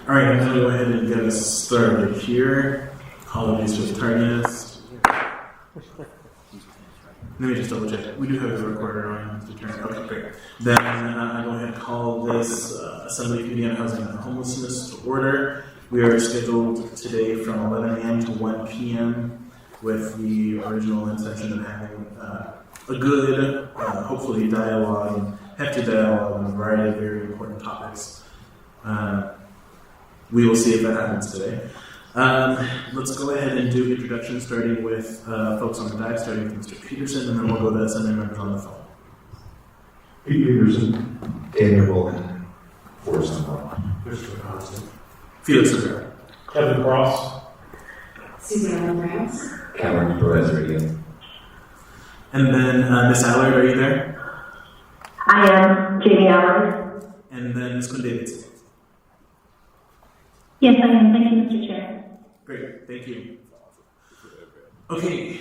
All right, I'm going to go ahead and get us started here. Apologies for the tardiness. Let me just double check. We do have a recorder on, Mr. Turner. Okay, great. Then I'll go ahead and call this Assembly Committee on Housing and Homelessness to order. We are scheduled today from 11 a.m. to 1 p.m. with the original intention of having a good, hopefully, dialogue and hefty dialogue on a variety of very important topics. We will see if that happens today. Let's go ahead and do introductions, starting with folks on the diet, starting with Mr. Peterson, and then we'll go to Assembly members on the phone. Pete Peterson, Daniel Bolton, Forrest Unwell. Christopher Constant. Felix Rivera. Kevin Cross. Suzanne Rams. Cameron Perez Radio. And then Miss Allard, are you there? I am Jamie Allard. And then Ms. Quinn Davidson. Yes, I am. Thank you, Mr. Chair. Great, thank you. Okay,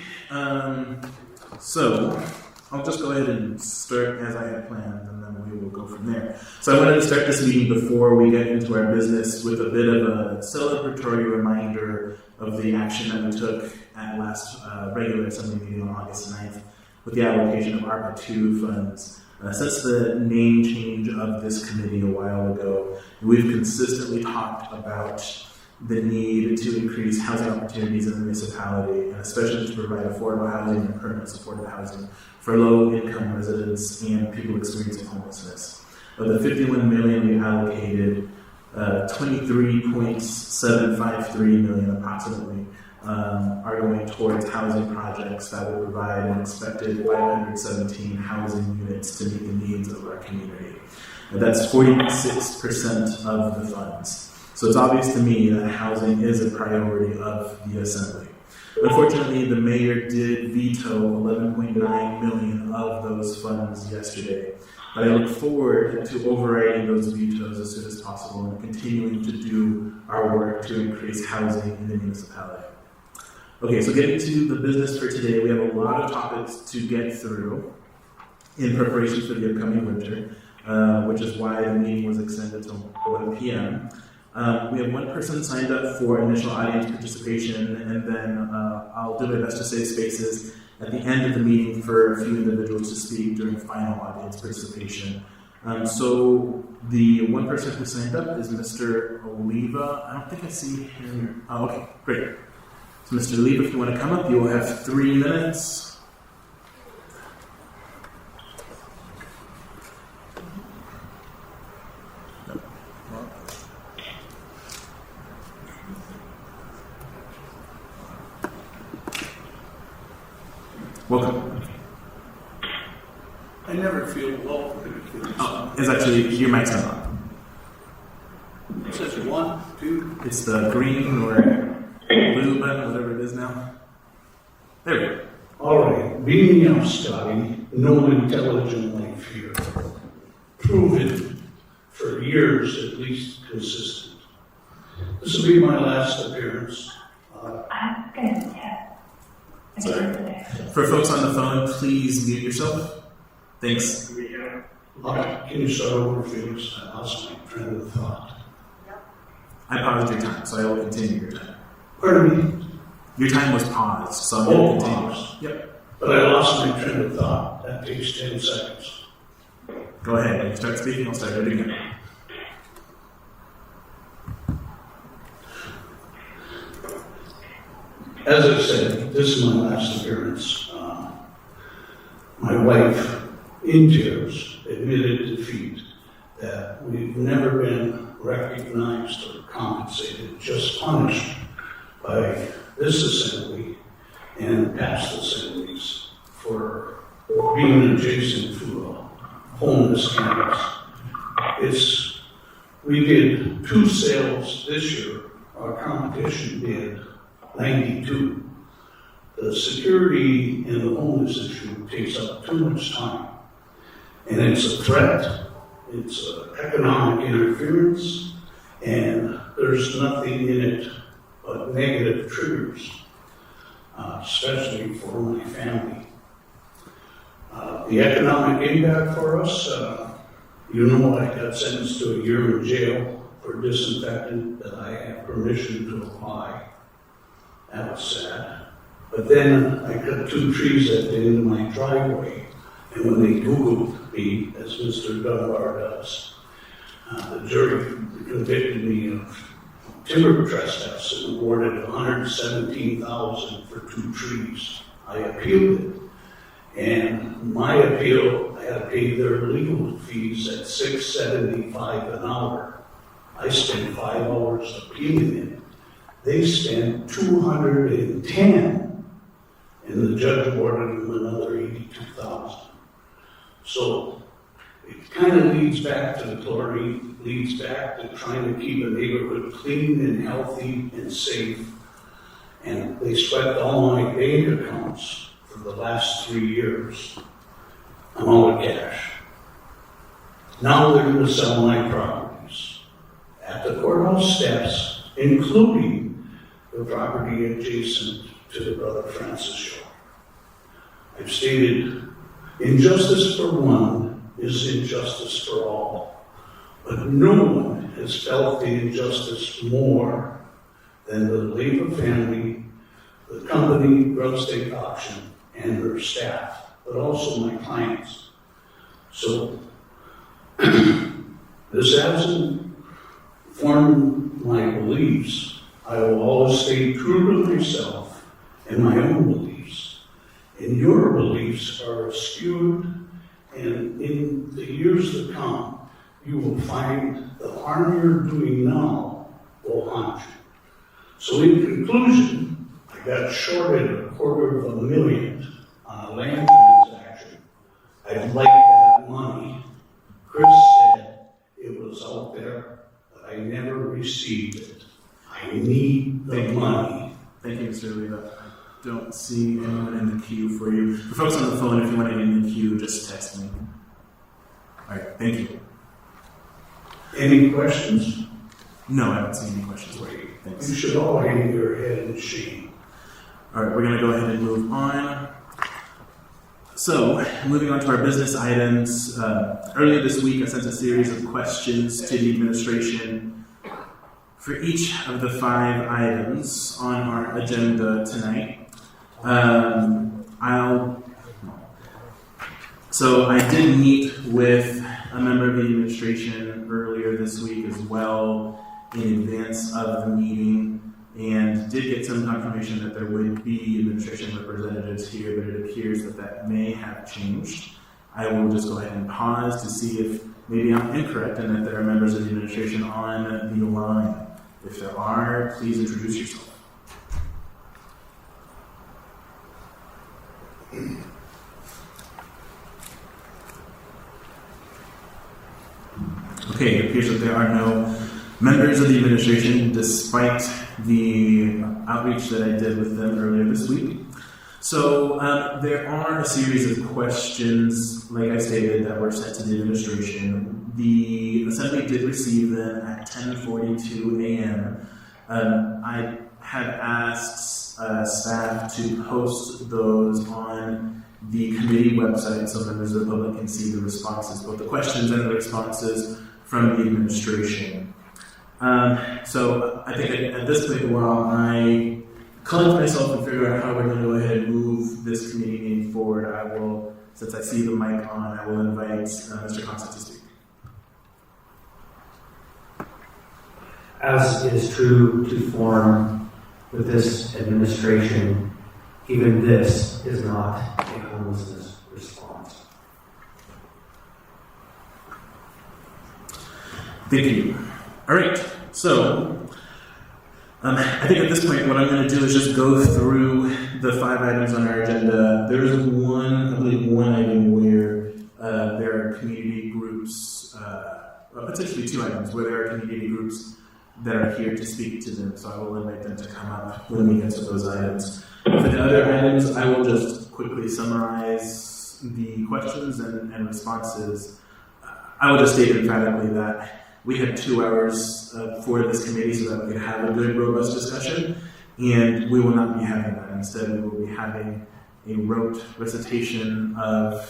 so I'll just go ahead and start as I had planned, and then we will go from there. So I wanted to start this meeting before we get into our business with a bit of a celebratory reminder of the action that we took at last regular Assembly meeting on August 9th with the allocation of ARPA 2 funds. Since the name change of this committee a while ago, we've consistently talked about the need to increase housing opportunities in the municipality, and especially to provide affordable housing and permanent supportive housing for low-income residents and people experiencing homelessness. Of the $51 million we allocated, $23.753 million approximately are going towards housing projects that will provide an expected 517 housing units to meet the needs of our community. And that's 46% of the funds. So it's obvious to me that housing is a priority of the Assembly. Unfortunately, the mayor did veto $11.9 million of those funds yesterday. But I look forward to overriding those vetoes as soon as possible and continuing to do our work to increase housing in the municipality. Okay, so getting to the business for today, we have a lot of topics to get through in preparation for the upcoming winter, which is why the meeting was extended to 1 p.m. We have one person signed up for initial audience participation, and then I'll do my best to save spaces at the end of the meeting for a few individuals to speak during final audience participation. So the one person who signed up is Mr. Oliva. I don't think I see him. Oh, okay, great. So Mr. Oliva, if you want to come up, you will have 3 minutes. Welcome. I never feel welcome. Oh, it's actually, your mic's not on. It says 1, 2. It's the green or blue button, whatever it is now. There we go. All right. Being young, Scotty, no intelligent life here. Proven for years, at least consistent. This will be my last appearance. I'm good, yeah. For folks on the phone, please mute yourself. Thanks. Can you start over, Felix? I lost my train of thought. I paused your time, so I will continue your time. Pardon me? Your time was paused, so I'm going to continue. Paused. Yep. But I lost my train of thought. That takes 10 seconds. Go ahead. When you start speaking, I'll start it again. As I said, this is my last appearance. My wife, in tears, admitted defeat, that we've never been recognized or compensated, just punished by this assembly and past assemblies for being adjacent to a homeless campus. We did 2 sales this year. Our competition did 92. The security and the homeless issue takes up too much time. And it's a threat. It's economic interference. And there's nothing in it but negative triggers, especially for my family. The economic impact for us, I got sentenced to a year in jail for disinfectant that I have permission to apply. That was sad. But then I cut 2 trees at the end of my driveway, and when they Googled me, as Mr. Dunbar does, the jury convicted me of timber trespass and awarded $117,000 for 2 trees. I appealed it, and my appeal, I had to pay their legal fees at $6.75 an hour. I spent 5 hours appealing it. They spent $210, and the judge awarded them another $82,000. So it kind of leads back to the chlorine, leads back to trying to keep a neighborhood clean and healthy and safe. And they swept all my bank accounts for the last 3 years. I'm all in cash. Now they're going to sell my properties at the courthouse steps, including the property adjacent to the Brother Francis show. I've stated, injustice for one is injustice for all, but no one has felt the injustice more than the Leyva family, the company, Grub State Auction, and their staff, but also my clients. So, this hasn't formed my beliefs. I will always stay true to myself and my own beliefs. And your beliefs are skewed, and in the years to come, you will find the harm you're doing now will haunt you. So in conclusion, I got shorted $250,000 on a land transaction. I'd like that money. Chris said it was out there, but I never received it. I need the money. Thank you, Mr. Leva. I don't see anyone in the queue for you. For folks on the phone, if you want to get in the queue, just text me. All right, thank you. Any questions? No, I don't see any questions for you. You Thanks. should all hang your head in shame. All right, we're going to go ahead and move on. So, moving on to our business items. Earlier this week, I sent a series of questions to the administration for each of the 5 items on our agenda tonight. So I did meet with a member of the administration earlier this week as well in advance of the meeting, and did get some confirmation that there would be administration representatives here, but it appears that that may have changed. I will just go ahead and pause to see if maybe I'm incorrect and that there are members of the administration on the line. If there are, please introduce yourself. Okay, it appears that there are no members of the administration despite the outreach that I did with them earlier this week. So there are a series of questions, like I stated, that were sent to the administration. The Assembly did receive them at 10:42 a.m. I had asked staff to post those on the committee website so members of the public can see the responses, both the questions and the responses from the administration. So I think at this point, while I collect myself and figure out how we're going to go ahead and move this committee meeting forward, I will, since I see the mic on, I will invite Mr. Constant to speak. As is true to form with this administration, even this is not a homelessness response. Thank you. All right, so I think at this point what I'm going to do is just go through the 5 items on our agenda. There is one item where there are community groups, potentially 2 items where there are community groups that are here to speak to them, so I will invite them to come up when we get to those items. For the other items, I will just quickly summarize the questions and responses. I will just state emphatically that we had 2 hours for this committee so that we could have a good, robust discussion, and we will not be having that. Instead, we will be having a rote recitation of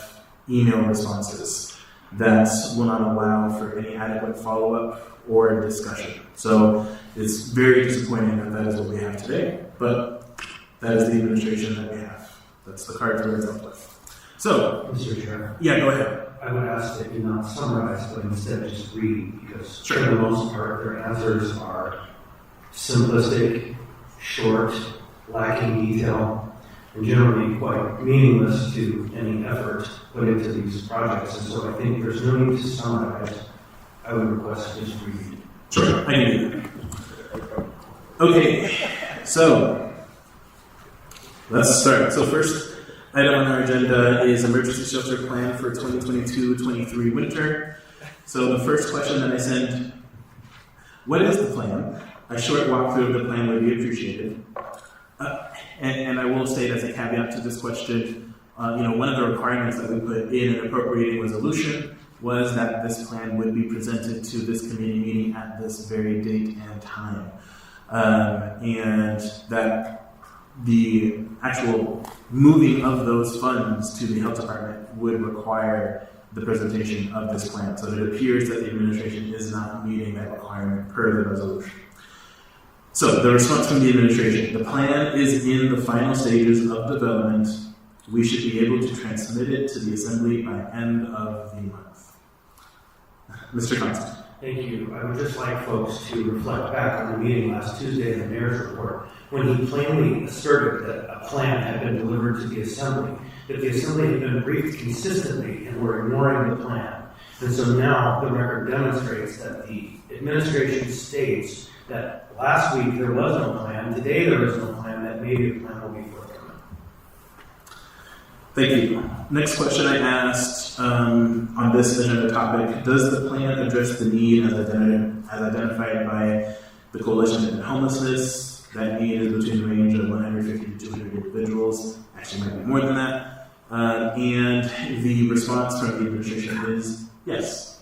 email responses. that will not allow for any adequate follow-up or discussion. So it's very disappointing that that is what we have today, but that is the administration that we have. That's the cards we're dealt with. So, Mr. Chair, yeah, go ahead. I would ask that you not summarize, but instead just read, because Sure. for the most part, their answers are simplistic, short, lacking detail, and generally quite meaningless to any effort put into these projects. And so I think there's no need to summarize. I would request just read. Sure, I can do that. Okay, so let's start. So first item on our agenda is emergency shelter plan for 2022-23 winter. So the first question that I sent, what is the plan? A short walkthrough of the plan would be appreciated. And I will state as a caveat to this question, one of the requirements that we put in an appropriating resolution was that this plan would be presented to this committee meeting at this very date and time. And that the actual moving of those funds to the health department would require the presentation of this plan. So it appears that the administration is not meeting that requirement per the resolution. So the response from the administration, the plan is in the final stages of development. We should be able to transmit it to the assembly by end of the month. Mr. Constant. Thank you. I would just like folks to reflect back on the meeting last Tuesday in the mayor's report, when he plainly asserted that a plan had been delivered to the assembly, that the assembly had been briefed consistently and were ignoring the plan. And so now the record demonstrates that the administration states that last week there was no plan, today there is no plan, that maybe the plan will be forthcoming. Thank you. Next question I asked on this agenda topic, does the plan address the need as identified by the Coalition to End Homelessness? That need is between the range of 150 to 200 individuals, actually might be more than that. And the response from the administration is yes.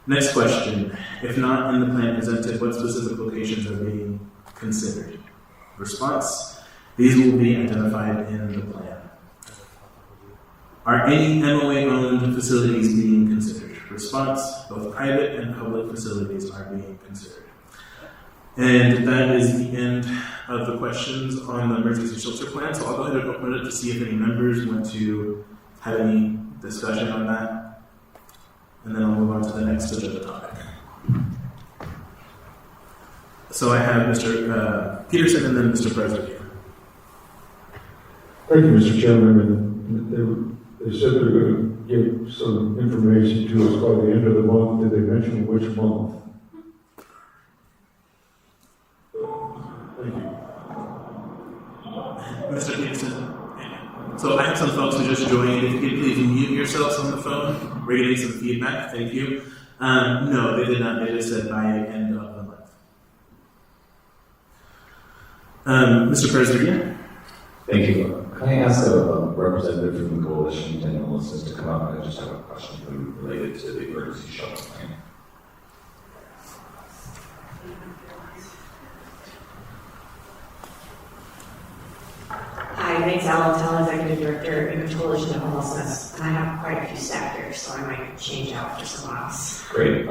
Next question, if not in the plan presented, what specific locations are being considered? Response, these will be identified in the plan. Are any MOA-owned facilities being considered? Response, both private and public facilities are being considered. And that is the end of the questions on the emergency shelter plan. So I'll go ahead and open it to see if any members want to have any discussion on that. And then I'll move on to the next agenda topic. So I have Mr. Peterson and then Mr. President. Thank you, Mr. Chairman. They said they're going to give some information to us by the end of the month. Did they mention which month? Thank you. Mr. Peterson. So I have some folks who just joined. If you could please mute yourselves on the phone. We're getting some feedback. Thank you. No, they did not. They just said by end of the month. Mr. President. Thank you. Can I ask a representative from the Coalition to End Homelessness to come up? I just have a question for you related to the emergency shelter plan. Hi, my name's Alan, Executive Director in the Coalition of Homelessness, and I have quite a few sectors, so I might change out for someone else. Great.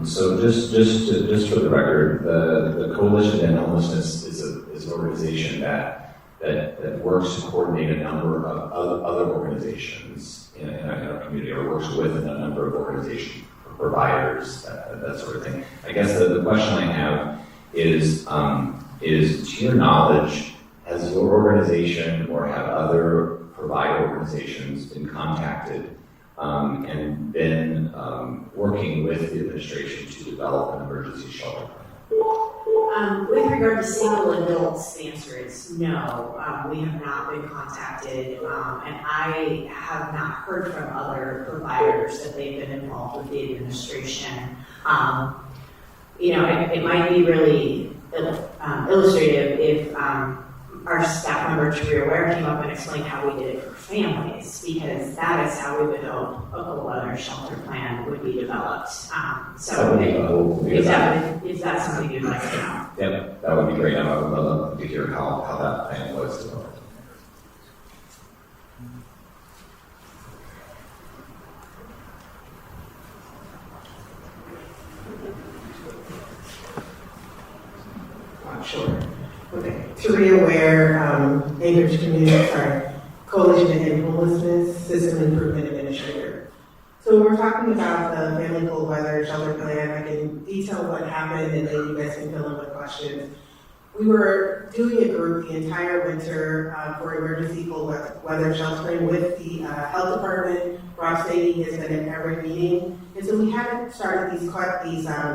So just for the record, the Coalition to End Homelessness is an organization that works to coordinate a number of other organizations in our community, or works with a number of organizations, providers, that sort of thing. I guess the question I have is to your knowledge, has your organization or have other provider organizations been contacted and been working with the administration to develop an emergency shelter plan? With regard to single adults, the answer is no. We have not been contacted, and I have not heard from other providers that they've been involved with the administration. It might be really illustrative if our staff member, Taria Ware, came up and explained how we did it for families, because that is how we would hope a whole other shelter plan would be developed. Is that something you'd like to know? Yep, that would be great. I would love to hear how that plan was developed. Sure. Okay. Taria Ware, Anchorage Coalition to End Homelessness System Improvement Administrator. So when we're talking about the family cold weather shelter plan, I can detail what happened and then you guys can fill in with questions. We were doing a group the entire winter for emergency cold weather sheltering with the health department. Rob Sadie has been in every meeting. And so we haven't started these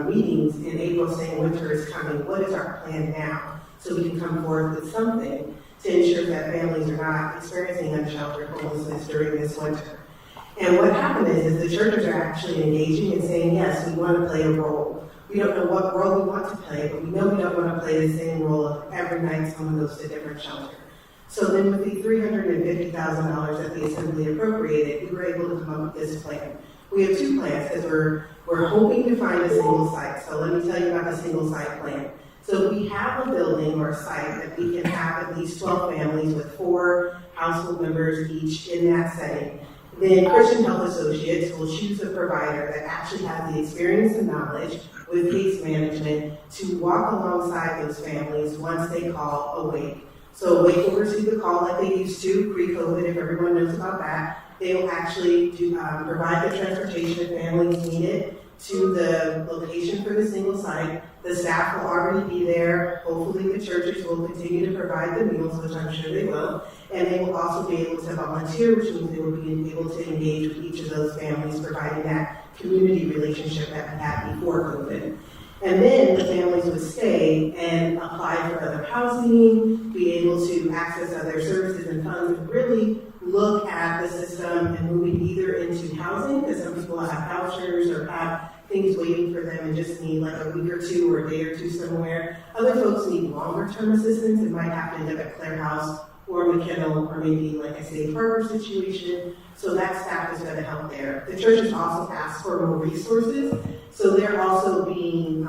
meetings in April saying winter is coming. What is our plan now? So we can come forth with something to ensure that families are not experiencing unsheltered homelessness during this winter. And what happened is the churches are actually engaging and saying, yes, we want to play a role. We don't know what role we want to play, but we know we don't want to play the same role of every night someone goes to a different shelter. So then with the $350,000 that the Assembly appropriated, we were able to come up with this plan. We have two plans because we're hoping to find a single site. So let me tell you about the single site plan. So we have a building or a site that we can have at least 12 families with 4 household members each in that setting. Then Christian Health Associates will choose a provider that actually has the experience and knowledge with case management to walk alongside those families once they call awake. So awake will receive the call like they used to pre-COVID, if everyone knows about that. They will actually provide the transportation if families need it to the location for the single site. The staff will already be there. Hopefully the churches will continue to provide the meals, which I'm sure they will. And they will also be able to volunteer, which means they will be able to engage with each of those families, providing that community relationship that we had before COVID. And then the families would stay and apply for other housing, be able to access other services and funds, and really look at the system and moving either into housing, because some people have vouchers or have things waiting for them and just need like a week or two or a day or two somewhere. Other folks need longer term assistance and might have to end up at Clare House or McKinnell or maybe like a safe harbor situation. So that staff is going to help there. The church has also asked for more resources. So they're also being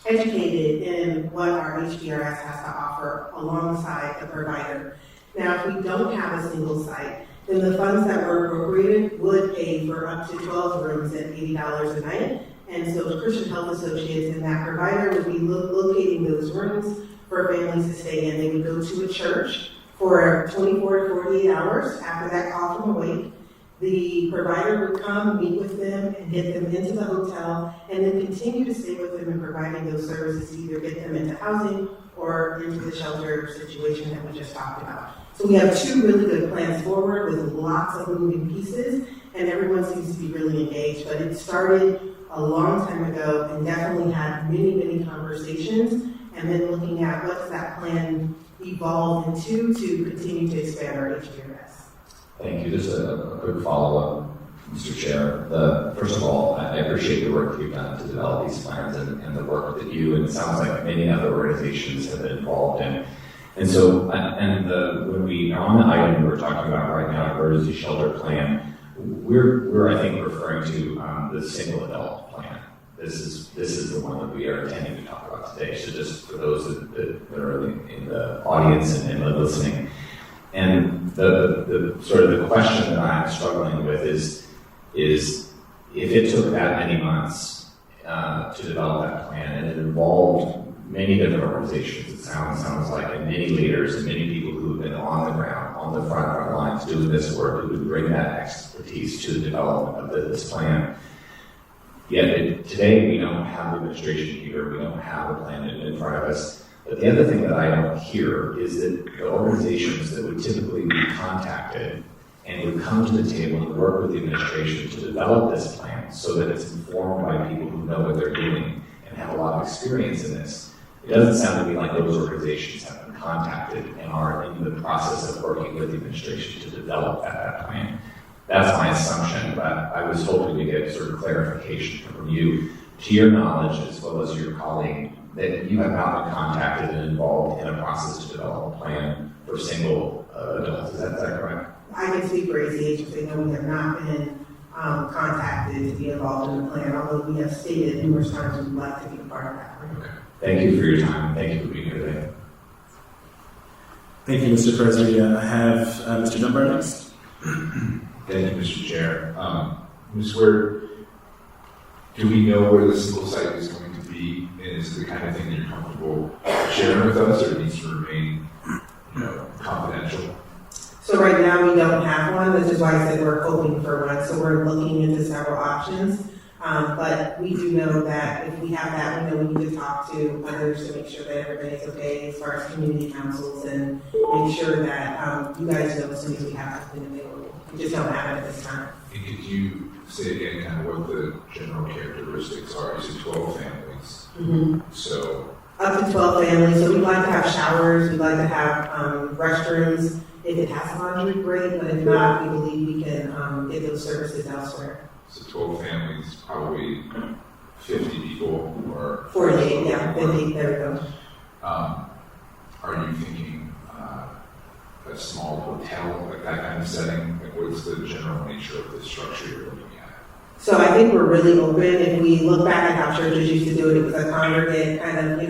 educated in what our HBRS has to offer alongside the provider. Now, if we don't have a single site, then the funds that were appropriated would pay for up to 12 rooms at $80 a night. And so the Christian Health Associates and that provider would be locating those rooms for families to stay in. They would go to a church for 24 to 48 hours after that call from awake. The provider would come, meet with them, and get them into the hotel, and then continue to stay with them in providing those services to either get them into housing or into the shelter situation that we just talked about. So we have 2 really good plans forward with lots of moving pieces, and everyone seems to be really engaged. But it started a long time ago and definitely had many, many conversations, and then looking at what does that plan evolve into to continue to expand our HBRS. Thank you. Just a quick follow-up, Mr. Chair. First of all, I appreciate the work you've done to develop these plans and the work that you, and it sounds like many other organizations have been involved in. And so, when we are on the item we're talking about right now, emergency shelter plan, we're I think referring to the single adult plan. This is the one that we are intending to talk about today. So just for those that are in the audience and listening. And the sort of the question that I'm struggling with is if it took that many months to develop that plan, and it involved many different organizations, it sounds like, and many leaders and many people who have been on the ground, on the front lines doing this work, who would bring that expertise to the development of this plan. Yet today we don't have the administration here, we don't have a plan in front of us. But the other thing that I don't hear is that the organizations that would typically be contacted and would come to the table and work with the administration to develop this plan so that it's informed by people who know what they're doing and have a lot of experience in this. It doesn't sound to me like those organizations have been contacted and are in the process of working with the administration to develop that plan. That's my assumption, but I was hoping to get sort of clarification from you, to your knowledge as well as your colleague, that you have not been contacted and involved in a process to develop a plan for single adults. Is that correct? I can speak for ACH and no, we have not been contacted to be involved in the plan, although we have stated numerous times we would like to be a part of that plan. Okay. Thank you for your time. Thank you for being here today. Thank you, Mr. President. I have Mr. Dunbar next. Thank you, Mr. Chair. Ms. Ware, do we know where the single site is going to be? And is it the kind of thing you're comfortable sharing with us, or it needs to remain, confidential? So right now, we don't have one, which is why I said we're hoping for one, so we're looking into several options. But we do know that if we have that, we know we need to talk to others to make sure that everybody's okay as far as community councils and make sure that you guys know as soon as we have something available. We just don't have it at this time. And could you say again kind of what the general characteristics are? You said 12 families. Mm-hmm. So Up to 12 families, so we'd like to have showers, we'd like to have restrooms. If it has laundry, great, but if not, we believe we can get those services elsewhere. So 12 families, probably 50 people, or 48, yeah, 50, there we go. Are you thinking a small hotel, like that kind of setting? Like, what's the general nature of the structure you're looking at? So I think we're really open. If we look back at how churches used to do it, it was a congregate kind of,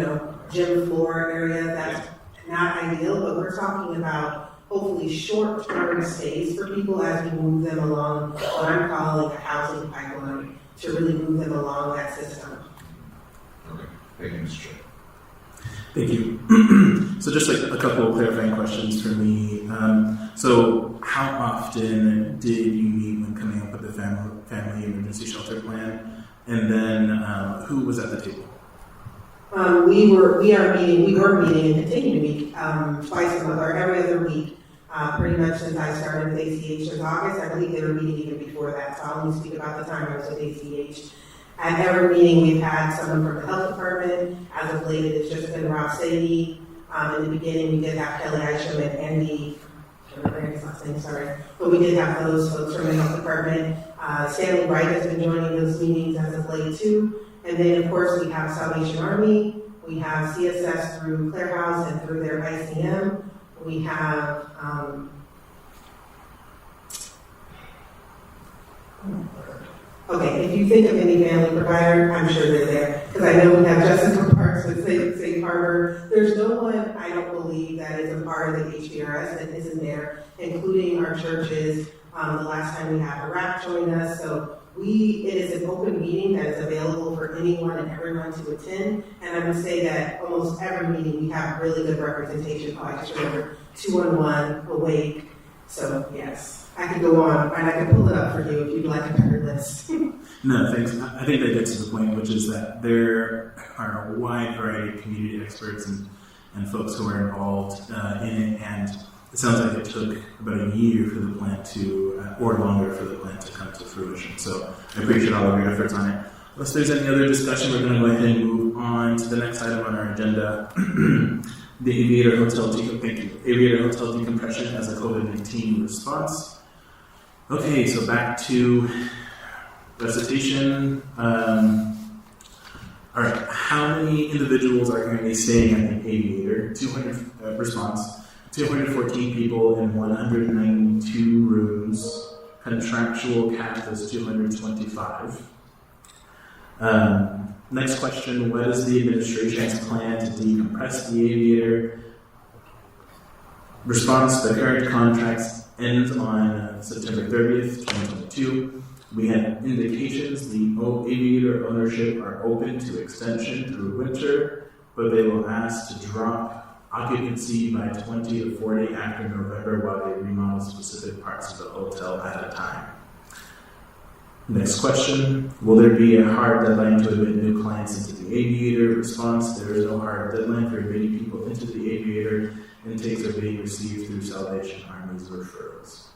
gym floor area. That's not ideal, but we're talking about hopefully short-term stays for people as we move them along what I'm calling a housing pipeline to really move them along that system. Okay, thank you, Mr. Chair. Thank you. So just like a couple of clarifying questions for me. So how often did you meet when coming up with the family emergency shelter plan? And then who was at the table? We were meeting and continue to meet twice a month or every other week. Pretty much since I started with ACH in August. I believe they were meeting even before that, so I'll only speak about the time I was with ACH. At every meeting, we've had someone from the health department. As of late, it's just been Rob Sadie. In the beginning, we did have Kelly Isham and Andy, I can't remember his last name, sorry. But we did have those folks from the health department. Stanley Wright has been joining those meetings as of late too. And then, of course, we have Salvation Army. We have CSS through Clare House and through their ICM. We have, okay, if you think of any family provider, I'm sure they're there. Because I know we have Jessica Parks with Safe Harbor. There's no one, I don't believe, that is a part of the HBRS that isn't there, including our churches. The last time we had Iraq join us. So it is an open meeting that is available for anyone and everyone to attend. And I would say that almost every meeting we have really good representation. I just remember 211, Awake. So yes, I could go on and I can pull it up for you if you'd like a better list. No, thanks. I think that gets to the point, which is that there are a wide variety of community experts and folks who are involved in it. And it sounds like it took about a year for the plan or longer for the plan to come to fruition. So I appreciate all of your efforts on it. Unless there's any other discussion, we're going to go ahead and move on to the next item on our agenda. The Aviator Hotel decompression as a COVID-19 response. Okay, so back to recitation. All right, how many individuals are currently staying at the Aviator? 200 response. 214 people in 192 rooms. Contractual cap is 225. Next question, what is the administration's plan to decompress the Aviator? Response, the current contract ends on September 30th, 2022. We had indications the Aviator ownership are open to extension through winter, but they will ask to drop occupancy by 20 to 40 after November while they remodel specific parts of the hotel at a time. Next question, will there be a hard deadline to admit new clients into the Aviator? Response, there is no hard deadline for admitting people into the Aviator. Intakes are being received through Salvation Army's referrals.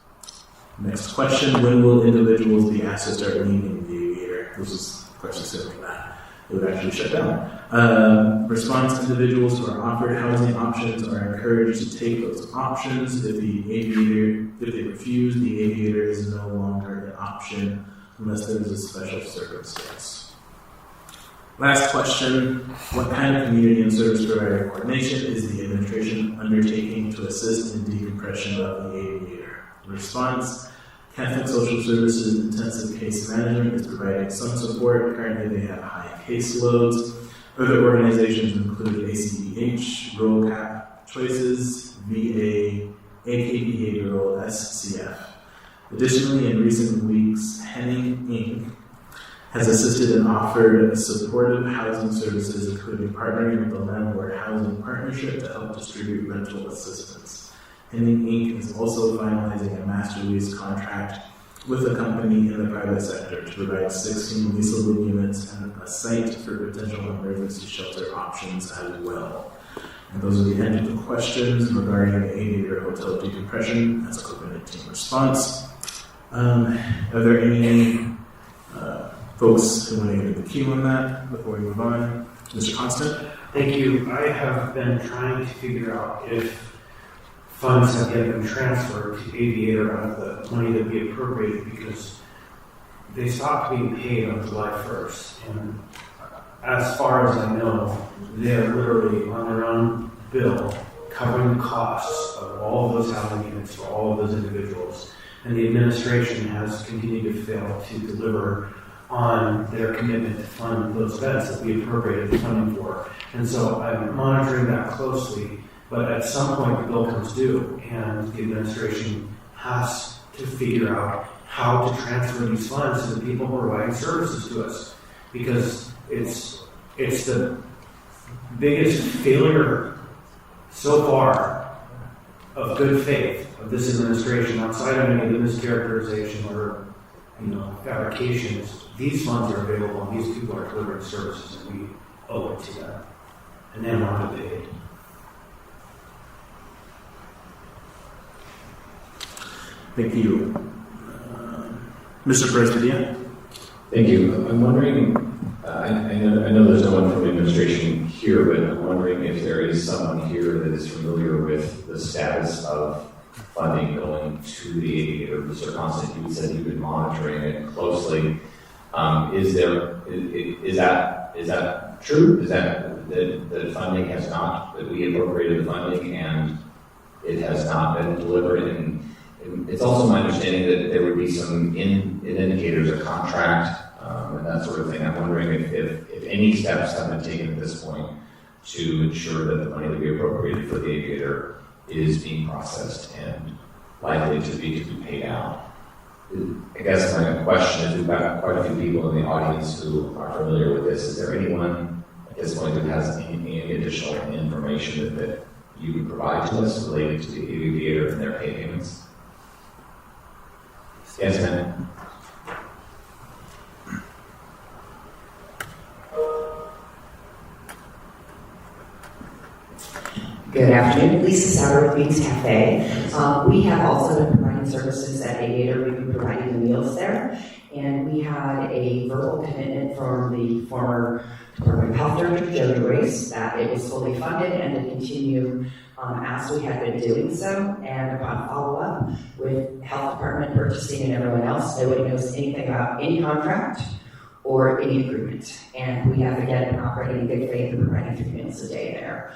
Next question, when will individuals be asked to start leaving the Aviator? This is a question similar to that. It would actually shut down. Response, individuals who are offered housing options are encouraged to take those options. If they refuse, the Aviator is no longer an option unless there is a special circumstance. Last question, what kind of community and service provider coordination is the administration undertaking to assist in decompression of the Aviator? Response, Catholic Social Services Intensive Case Management is providing some support. Currently they have high caseloads. Other organizations include ACBH, Rural Cap Choices, VA, AK Behavioral, SCF. Additionally, in recent weeks, Henning Inc. has assisted and offered supportive housing services, including partnering with the Landlord Housing Partnership to help distribute rental assistance. Henning Inc. is also finalizing a master lease contract with a company in the private sector to provide 16 leasable units and a site for potential emergency shelter options as well. And those are the end of the questions regarding the Aviator Hotel decompression as a COVID-19 response. Are there any folks who want to get in the queue on that before we move on? Mr. Constant? Thank you. I have been trying to figure out if funds have yet been transferred to Aviator out of the money that we appropriated, because they stopped being paid on July 1st. And as far as I know, they're literally on their own bill covering the costs of all of those housing units for all of those individuals. And the administration has continued to fail to deliver on their commitment to fund those events that we appropriated the funding for. And so I'm monitoring that closely, but at some point the bill comes due and the administration has to figure out how to transfer these funds to the people who are providing services to us, because it's the biggest failure so far of good faith of this administration, outside of any of the mischaracterization or fabrications. These funds are available and these people are delivering services and we owe it to them. And then we're underpaid. Thank you. Mr. President? Thank you. I'm wondering, I know there's no one from the administration here, but I'm wondering if there is someone here that is familiar with the status of funding going to the Aviator. Mr. Constant, you said you've been monitoring it closely. Is that true? Is that the funding has not, that we appropriated the funding and it has not been delivered? And it's also my understanding that there would be some indicators of contract and that sort of thing. I'm wondering if any steps have been taken at this point to ensure that the money that we appropriated for the Aviator is being processed and likely to be paid out. I guess my question is, we've got quite a few people in the audience who are familiar with this. Is there anyone at this point who has any additional information that you would provide to us related to the Aviator and their pay payments? Yes, ma'am. Good afternoon, Lisa Sauer with Beans Cafe. We have also been providing services at Aviator. We've been providing the meals there, and we had a verbal commitment from the former Department of Health Director, Joe Joyce, that it was fully funded and to continue as we had been doing so. And upon follow-up with Health Department purchasing and everyone else, nobody knows anything about any contract or any agreement. And we have again been operating in good faith and providing 3 meals a day there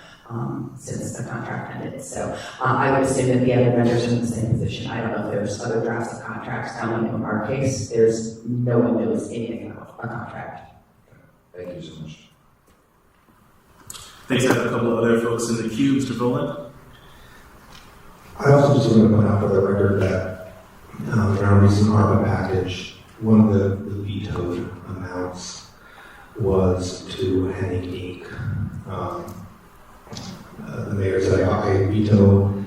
since the contract ended. So I would assume that the other vendors are in the same position. I don't know if there's other drafts of contracts coming. In our case, there's no one knows anything about a contract. Thank you so much. Thanks. I have a couple of other folks in the queue. Mr. Voland? I also just want to point out for the record that in our recent ARPA package, one of the vetoed amounts was to Henning Inc. The mayor said, I veto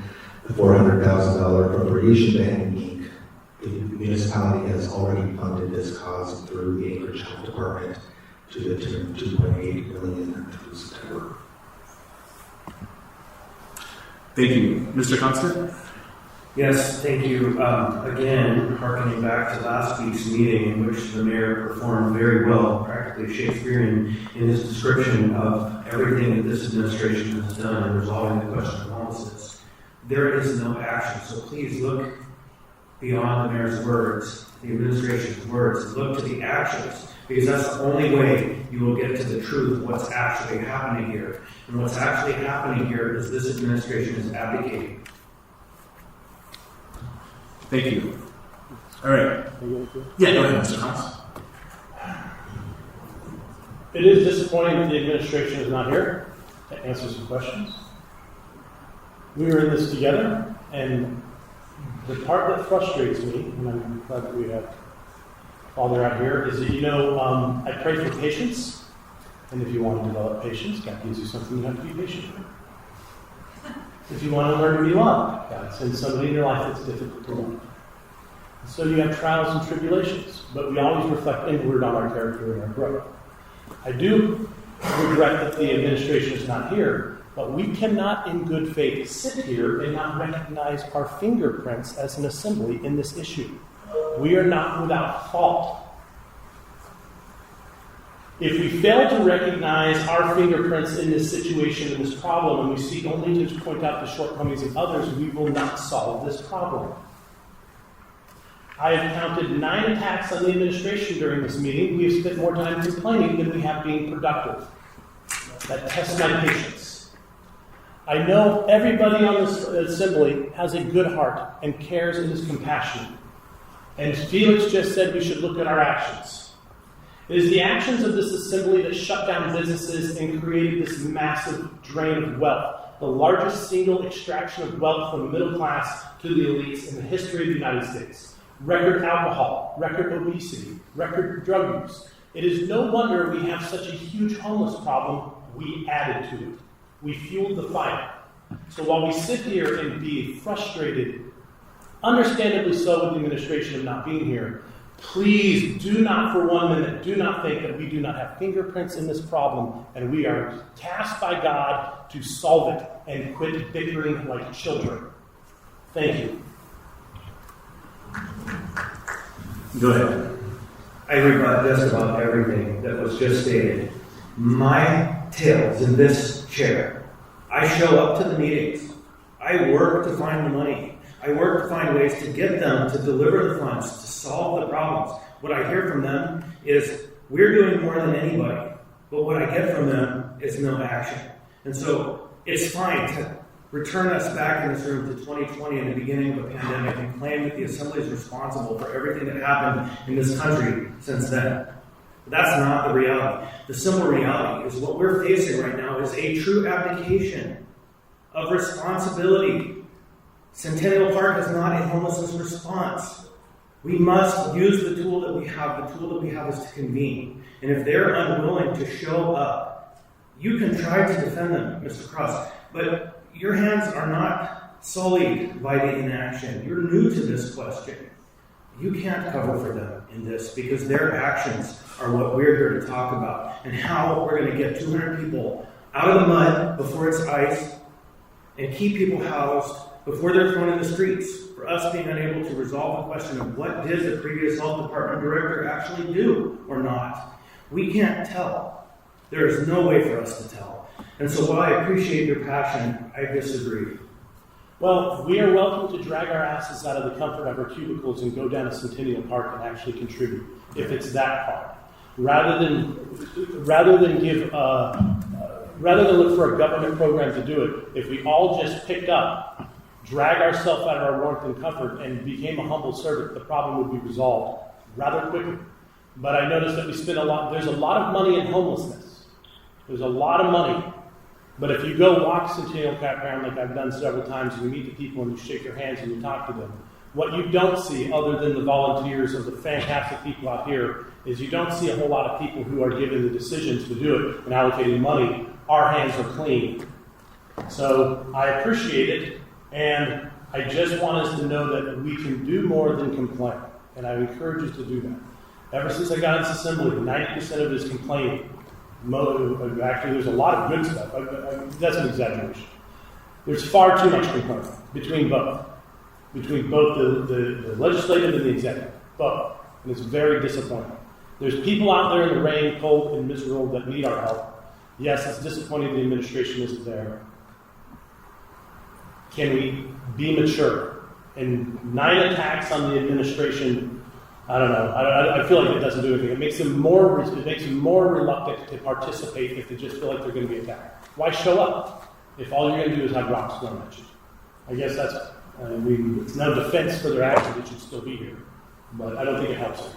the $400,000 appropriation to Henning Inc. The municipality has already funded this cause through the Anchorage Health Department to the tune of $2.8 million through September. Thank you. Mr. Constant? Yes, thank you. Again, harkening back to last week's meeting in which the mayor performed very well, practically Shakespearean, in his description of everything that this administration has done in resolving the question of homelessness. There is no action, so please look beyond the mayor's words, the administration's words, and look to the actions, because that's the only way you will get to the truth of what's actually happening here. And what's actually happening here is this administration is abdicating. Thank you. All right. Yeah, go ahead, Mr. Haas. It is disappointing that the administration is not here to answer some questions. We were in this together, and the part that frustrates me, and I'm glad that we have while they're out here is that, I pray for patience. And if you want to develop patience, God gives you something you have to be patient with. If you want to learn to be loved, God sends somebody in your life that's difficult to love. So you have trials and tribulations, but we always reflect inward on our character and our growth. I do regret that the administration is not here, but we cannot in good faith sit here and not recognize our fingerprints as an assembly in this issue. We are not without fault. If we fail to recognize our fingerprints in this situation, in this problem, and we seek only to point out the shortcomings of others, we will not solve this problem. I have counted 9 attacks on the administration during this meeting. We have spent more time complaining than we have being productive. That tests my patience. I know everybody on this assembly has a good heart and cares and is compassionate. And Felix just said we should look at our actions. It is the actions of this assembly that shut down businesses and created this massive drain of wealth, the largest single extraction of wealth from the middle class to the elites in the history of the United States. Record alcohol, record obesity, record drug use. It is no wonder we have such a huge homeless problem. We added to it. We fueled the fire. So while we sit here and be frustrated, understandably so with the administration of not being here, please do not for 1 minute, do not think that we do not have fingerprints in this problem and we are tasked by God to solve it and quit bickering like children. Thank you. Go ahead. I rebut just about everything that was just stated. My tail's in this chair. I show up to the meetings. I work to find the money. I work to find ways to get them to deliver the funds, to solve the problems. What I hear from them is, we're doing more than anybody. But what I get from them is no action. And so it's fine to return us back in this room to 2020 and the beginning of a pandemic and claim that the Assembly is responsible for everything that happened in this country since then. But that's not the reality. The simple reality is what we're facing right now is a true abdication of responsibility. Centennial Park is not a homelessness response. We must use the tool that we have. The tool that we have is to convene. And if they're unwilling to show up, you can try to defend them, Mr. Cross, but your hands are not sullied by the inaction. You're new to this question. You can't cover for them in this because their actions are what we're here to talk about and how we're going to get 200 people out of the mud before it's ice and keep people housed before they're thrown in the streets for us being unable to resolve the question of what did the previous health department director actually do or not. We can't tell. There is no way for us to tell. And so while I appreciate your passion, I disagree. Well, we are welcome to drag our asses out of the comfort of our cubicles and go down to Centennial Park and actually contribute, if it's that hard. Rather than look for a government program to do it, if we all just picked up, drag ourselves out of our warmth and comfort, and became a humble servant, the problem would be resolved rather quickly. But I noticed that we spend there's a lot of money in homelessness. There's a lot of money. But if you go walk Centennial Campground like I've done several times, and you meet the people and you shake their hands and you talk to them, what you don't see, other than the volunteers of the fantastic people out here, is you don't see a whole lot of people who are given the decisions to do it and allocating money. Our hands are clean. So I appreciate it, and I just want us to know that we can do more than complain, and I encourage us to do that. Ever since I got in this assembly, 90% of it is complaining. Actually, there's a lot of good stuff. That's an exaggeration. There's far too much complaining between both the legislative and the executive, both, and it's very disappointing. There's people out there in the rain, cold, and miserable that need our help. Yes, it's disappointing the administration isn't there. Can we be mature? And 9 attacks on the administration, I don't know. I feel like it doesn't do anything. It makes them more reluctant to participate if they just feel like they're going to be attacked. Why show up if all you're going to do is have rocks thrown at you? I guess that's it's no defense for their actions. It should still be here, but I don't think it helps them.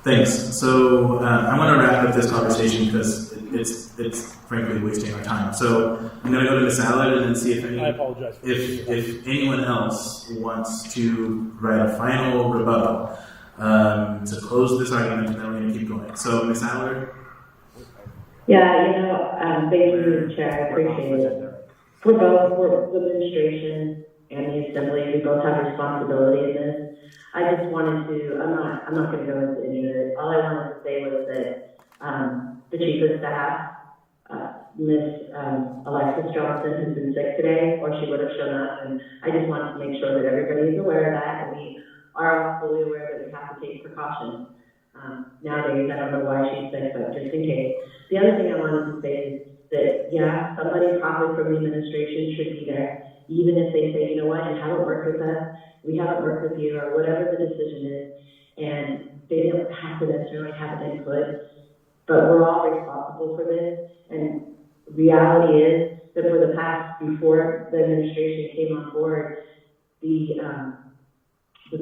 Thanks. So I want to wrap up this conversation because it's frankly wasting our time. So I'm going to go to Ms. Allard and then see if anyone else wants to write a final rebuttal. to close this argument, and then we're going to keep going. So, Ms. Allard? Yeah, thank you, Chair, I appreciate it. For both the administration and the Assembly, we both have responsibility in this. I just wanted to, I'm not going to go into any of it. All I wanted to say was that the Chief of Staff, Ms. Alexis Johnson, has been sick today, or she would have shown up, and I just wanted to make sure that everybody is aware of that, and we are all fully aware that we have to take precautions. Nowadays, I don't know why she's sick, but just in case. The other thing I wanted to say is that, yeah, somebody probably from the administration should be there, even if they say, you know what, you haven't worked with us, we haven't worked with you, or whatever the decision is, and they don't have to necessarily have an input, but we're all responsible for this, and reality is that for the past, before the administration came on board, the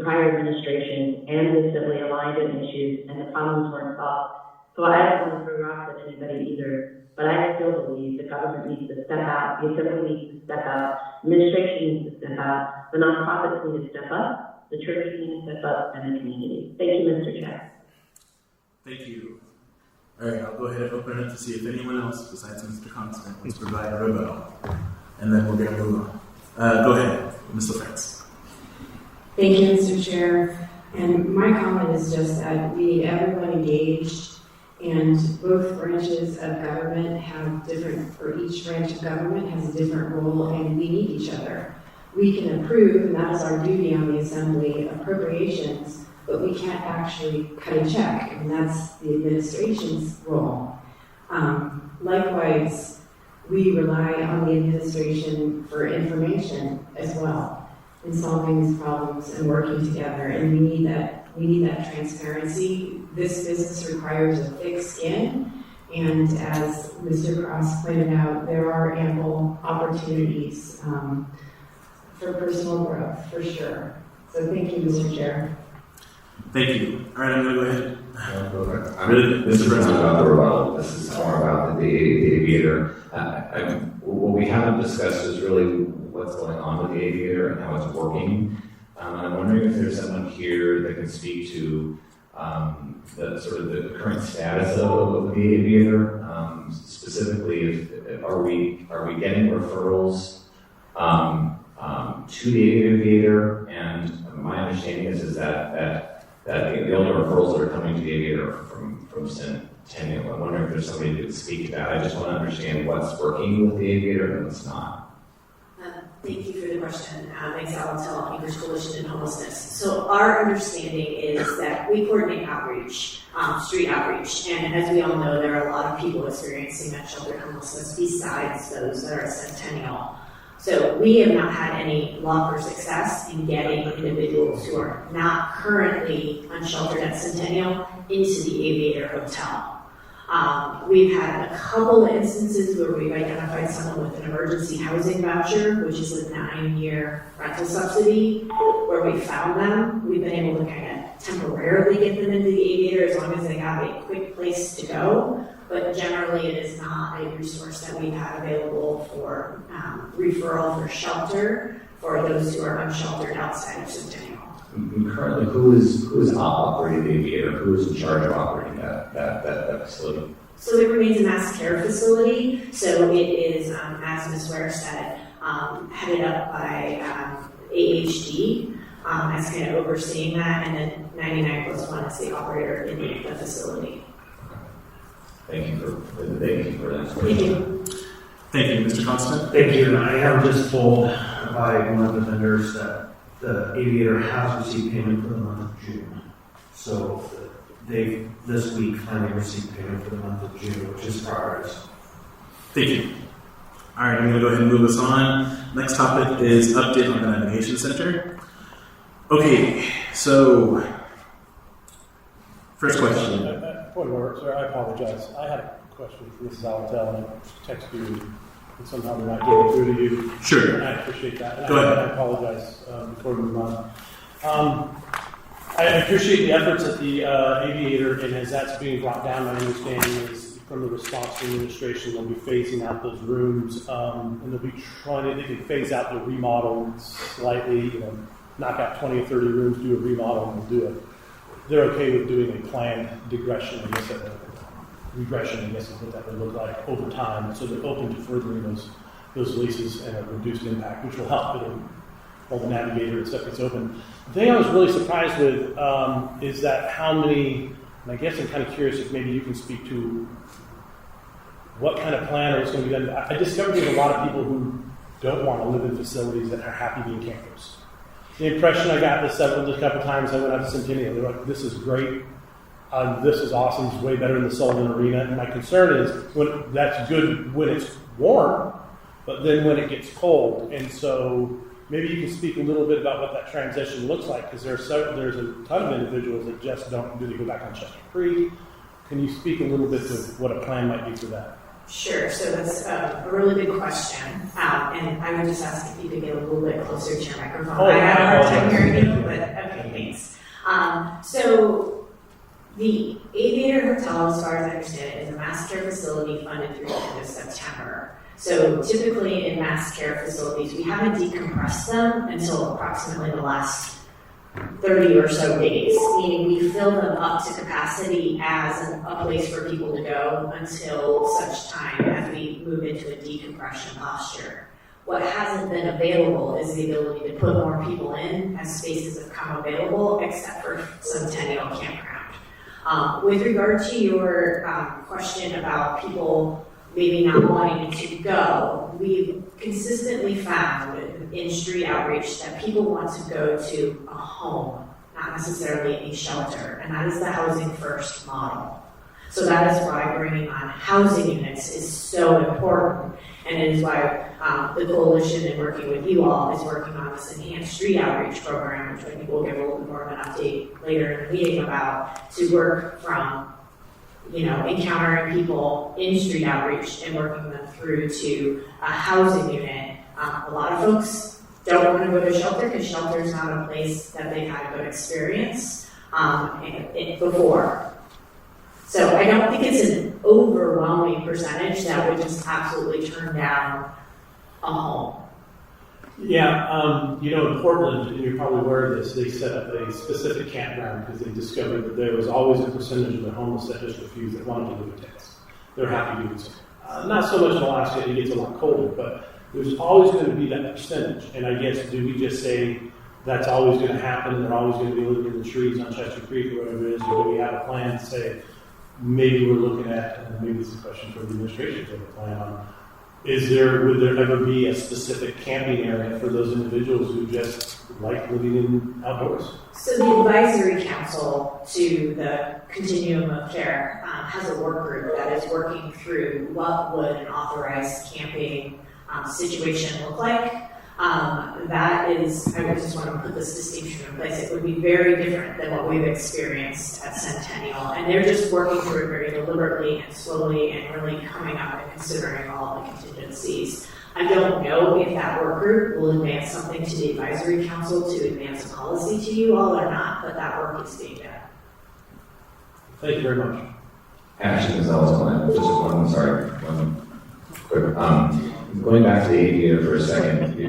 prior administration and the Assembly aligned on issues, and the problems weren't solved. So I don't want to throw rocks at anybody either, but I still believe the government needs to step out, the Assembly needs to step out, administration needs to step out, the nonprofits need to step up, the churches need to step up, and the community. Thank you, Mr. Chair. Thank you. All right, I'll go ahead and open it up to see if anyone else besides Mr. Constant wants to provide a rebuttal, and then we're going to move on. Go ahead, Mr. France. Thank you, Mr. Chair. And my comment is just that we need everyone engaged, and both branches of government have different, or each branch of government has a different role, and we need each other. We can approve, and that is our duty on the Assembly, appropriations, but we can't actually cut a check, and that's the administration's role. Likewise, we rely on the administration for information as well in solving these problems and working together, and we need that transparency. This business requires a thick skin, and as Mr. Cross pointed out, there are ample opportunities for personal growth, for sure. So thank you, Mr. Chair. Thank you. All right, I'm going to go ahead. This is not about the rebuttal. This is more about the aviator. What we haven't discussed is really what's going on with the aviator and how it's working. I'm wondering if there's someone here that can speak to the sort of the current status of the aviator. Specifically, if are we getting referrals to the aviator? And my understanding is that the only referrals that are coming to the aviator are from Centennial. I wonder if there's somebody who could speak to that. I just want to understand what's working with the aviator and what's not. Thank you for the question. Thanks, Alatel, Anchorage Coalition and Homelessness. So our understanding is that we coordinate outreach, street outreach, and as we all know, there are a lot of people experiencing unsheltered homelessness besides those that are at Centennial. So we have not had any lawful success in getting individuals who are not currently unsheltered at Centennial into the Aviator Hotel. We've had a couple of instances where we've identified someone with an emergency housing voucher, which is a 9-year rental subsidy, where we found them. We've been able to kind of temporarily get them into the Aviator as long as they have a quick place to go. But generally, it is not a resource that we've had available for referral for shelter for those who are unsheltered outside of Centennial. Currently, who is operating the aviator? Who is in charge of operating that facility? So it remains a mass care facility. So it is, as Ms. Ware said, headed up by AHD as kind of overseeing that, and then 99+1 is the operator in the facility. Thank you for that. Thank you. Thank you, Mr. Constant. Thank you. I am just told by one of the vendors that the aviator has received payment for the month of June. So they this week finally received payment for the month of June, which is progress. Thank you. All right, I'm going to go ahead and move us on. Next topic is update on the Navigation Center. Okay, so first question. Point of order, sir, I apologize. I had a question for Mrs. Alatel, and I texted you, and somehow they're not getting through to you. Sure. And I appreciate that. And Go ahead. I apologize before we move on. I appreciate the efforts at the aviator, and as that's being brought down, my understanding is from the response from the administration, they'll be phasing out those rooms, and they'll be they can phase out the remodel slightly, knock out 20 or 30 rooms, do a remodel, and we'll do they're okay with doing a planned regression, I guess, is what that would look like over time. So they're open to furthering those leases and a reduced impact, which will help. While the navigator and stuff gets open. The thing I was really surprised with is that how many, and I guess I'm kind of curious if maybe you can speak to what kind of plan or what's going to be done. I discovered there's a lot of people who don't want to live in facilities that are happy being campers. The impression I got a couple times I went out to Centennial, they're like, this is great, this is awesome, it's way better than the Sullivan Arena. And my concern is that's good when it's warm, but then when it gets cold. And so maybe you can speak a little bit about what that transition looks like, because there's a ton of individuals that just don't really go back on Chester Creek. Can you speak a little bit to what a plan might be for that? Sure. So that's a really good question. And I would just ask if you could get a little bit closer to your microphone. I have a hard time hearing you, but okay, thanks. So the Aviator Hotel, as far as I understand it, is a mass care facility funded through the end of September. So typically in mass care facilities, we haven't decompressed them until approximately the last 30 or so days, meaning we fill them up to capacity as a place for people to go until such time as we move into a decompression posture. What hasn't been available is the ability to put more people in as spaces have come available, except for Centennial Campground. With regard to your question about people maybe not wanting to go, we've consistently found in street outreach that people want to go to a home, not necessarily a shelter, and that is the housing first model. So that is why bringing on housing units is so important, and it is why the coalition and working with you all is working on this enhanced street outreach program, which I think we'll give a little bit more of an update later in the meeting about, to work from encountering people in street outreach and working them through to a housing unit. A lot of folks don't want to go to shelter because shelter is not a place that they've had a good experience before. So I don't think it's an overwhelming percentage that would just absolutely turn down a home. Yeah, in Portland, and you're probably aware of this, they set up a specific campground because they discovered that there was always a percentage of the homeless that just refused, that wanted to live in tents. They're happy doing so. Not so much in Alaska, it gets a lot colder, but there's always going to be that percentage. And I guess, do we just say that's always going to happen and they're always going to be living in the trees on Chester Creek or whatever it is, or do we have a plan to say, maybe we're looking at, and maybe this is a question for the administration to have a plan on, would there ever be a specific camping area for those individuals who just like living in outdoors? So the advisory council to the continuum of care has a work group that is working through what would an authorized camping situation look like. That is, I would just want to put this distinction in place. It would be very different than what we've experienced at Centennial. And they're just working through it very deliberately and slowly and really coming up and considering all the contingencies. I don't know if that work group will advance something to the advisory council to advance a policy to you all or not, but that work is being done. Thank you very much. Ashley Gonzalez, one quick, going back to the Aviator for a second,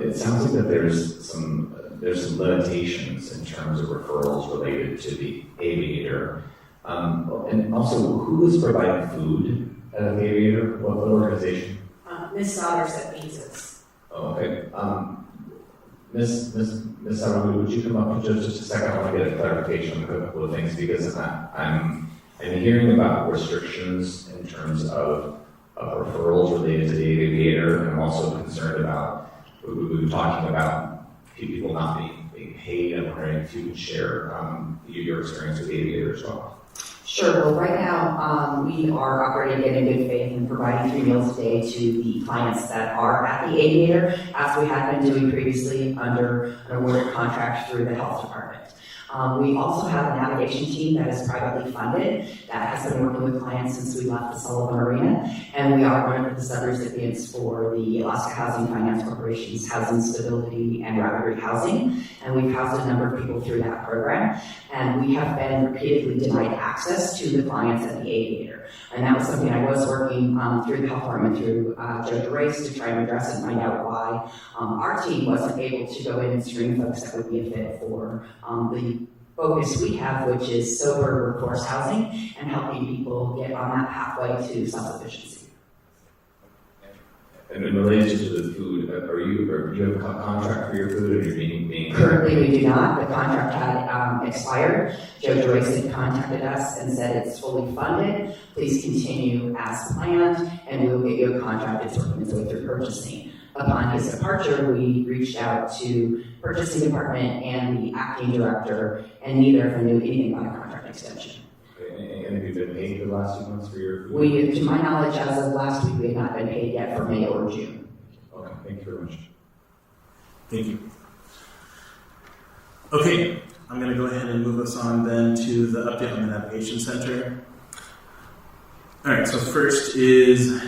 it sounds like that there's some limitations in terms of referrals related to the Aviator. And also, who is providing food at the Aviator? What organization? Ms. Sodders at Beans's. Oh, okay. Ms. Sodders, would you come up for just a second? I want to get a clarification on a couple of things because I'm hearing about restrictions in terms of referrals related to the Aviator, and I'm also concerned about, we were talking about people not being paid. I'm wondering if you could share your experience with the Aviator as well. Sure. Well, right now, we are operating in good faith and providing 3 meals a day to the clients that are at the Aviator, as we had been doing previously under an awarded contract through the health department. We also have a navigation team that is privately funded that has been working with clients since we left the Sullivan Arena, and we are one of the sub-recipients for the Alaska Housing Finance Corporation's Housing Stability and Rapid Rehousing, and we've housed a number of people through that program, and we have been repeatedly denied access to the clients at the Aviator. And that was something I was working through the health department, through Judge Race, to try and address and find out why our team wasn't able to go in and screen folks that would be a fit for the focus we have, which is sober workforce housing and helping people get on that pathway to self-sufficiency. And in relation to the food, do you have a contract for your food, or you're being Currently, we do not. The contract had expired. Joe Joyce had contacted us and said it's fully funded. Please continue as planned, and we will get you a contract. It's working its way through purchasing. Upon his departure, we reached out to purchasing department and the acting director, and neither of them knew anything about a contract extension. And have you been paid the last 2 months for your food? We, to my knowledge, as of last week, we had not been paid yet for May or June. Okay, thank you very much. Thank you. Okay, I'm going to go ahead and move us on then to the update on the Navigation Center. All right, so first is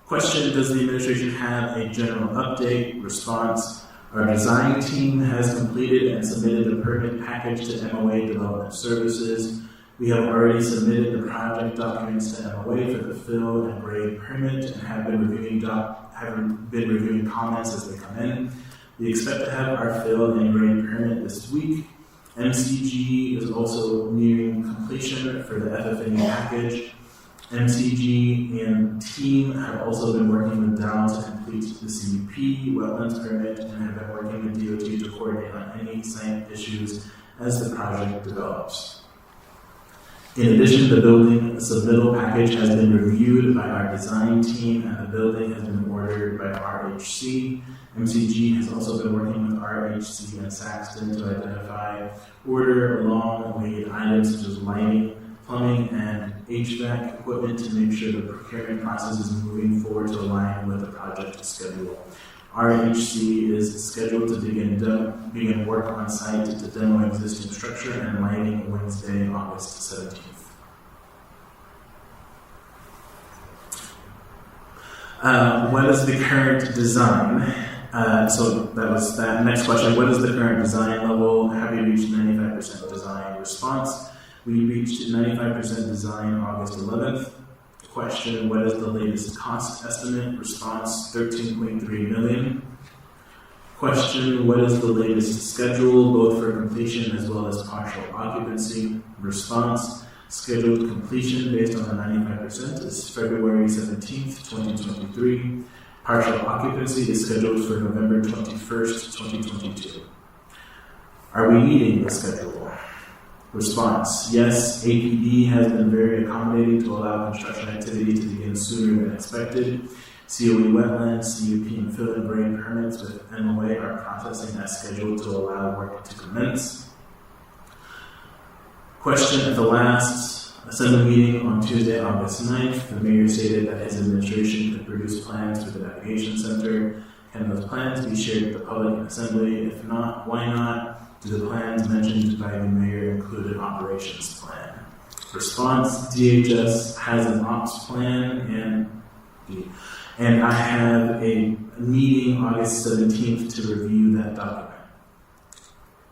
question, does the administration have a general update? Response, our design team has completed and submitted the permit package to MOA Development Services. We have already submitted the project documents to MOA for the fill and grade permit and have been reviewing comments as they come in. We expect to have our fill and grade permit this week. MCG is also nearing completion for the FF&E package. MCG and team have also been working with Dow to complete the CUP wetlands permit and have been working with DOT to coordinate on any site issues as the project develops. In addition, the building submittal package has been reviewed by our design team and the building has been ordered by RHC. MCG has also been working with RHC and Saxton to identify order long-awaited items such as lighting, plumbing, and HVAC equipment to make sure the procurement process is moving forward to align with the project schedule. RHC is scheduled to begin work on site to demo existing structure and lighting Wednesday, August 17th. What is the current design? So that was that. Next question, what is the current design level? Have you reached 95% design? Response, we reached 95% design August 11th. Question, what is the latest cost estimate? Response, $13.3 million. Question, what is the latest schedule, both for completion as well as partial occupancy? Response, scheduled completion based on the 95% is February 17th, 2023. Partial occupancy is scheduled for November 21st, 2022. Are we meeting the schedule? Response, yes, APD has been very accommodating to allow construction activity to begin sooner than expected. COE wetlands, CUP, and fill and grade permits with MOA are processing as scheduled to allow work to commence. Question, at the last Assembly meeting on Tuesday, August 9th, the mayor stated that his administration could produce plans for the Navigation Center. Can those plans be shared with the public in Assembly? If not, why not? Do the plans mentioned by the mayor include an operations plan? Response, DHS has an ops plan and I have a meeting August 17th to review that document.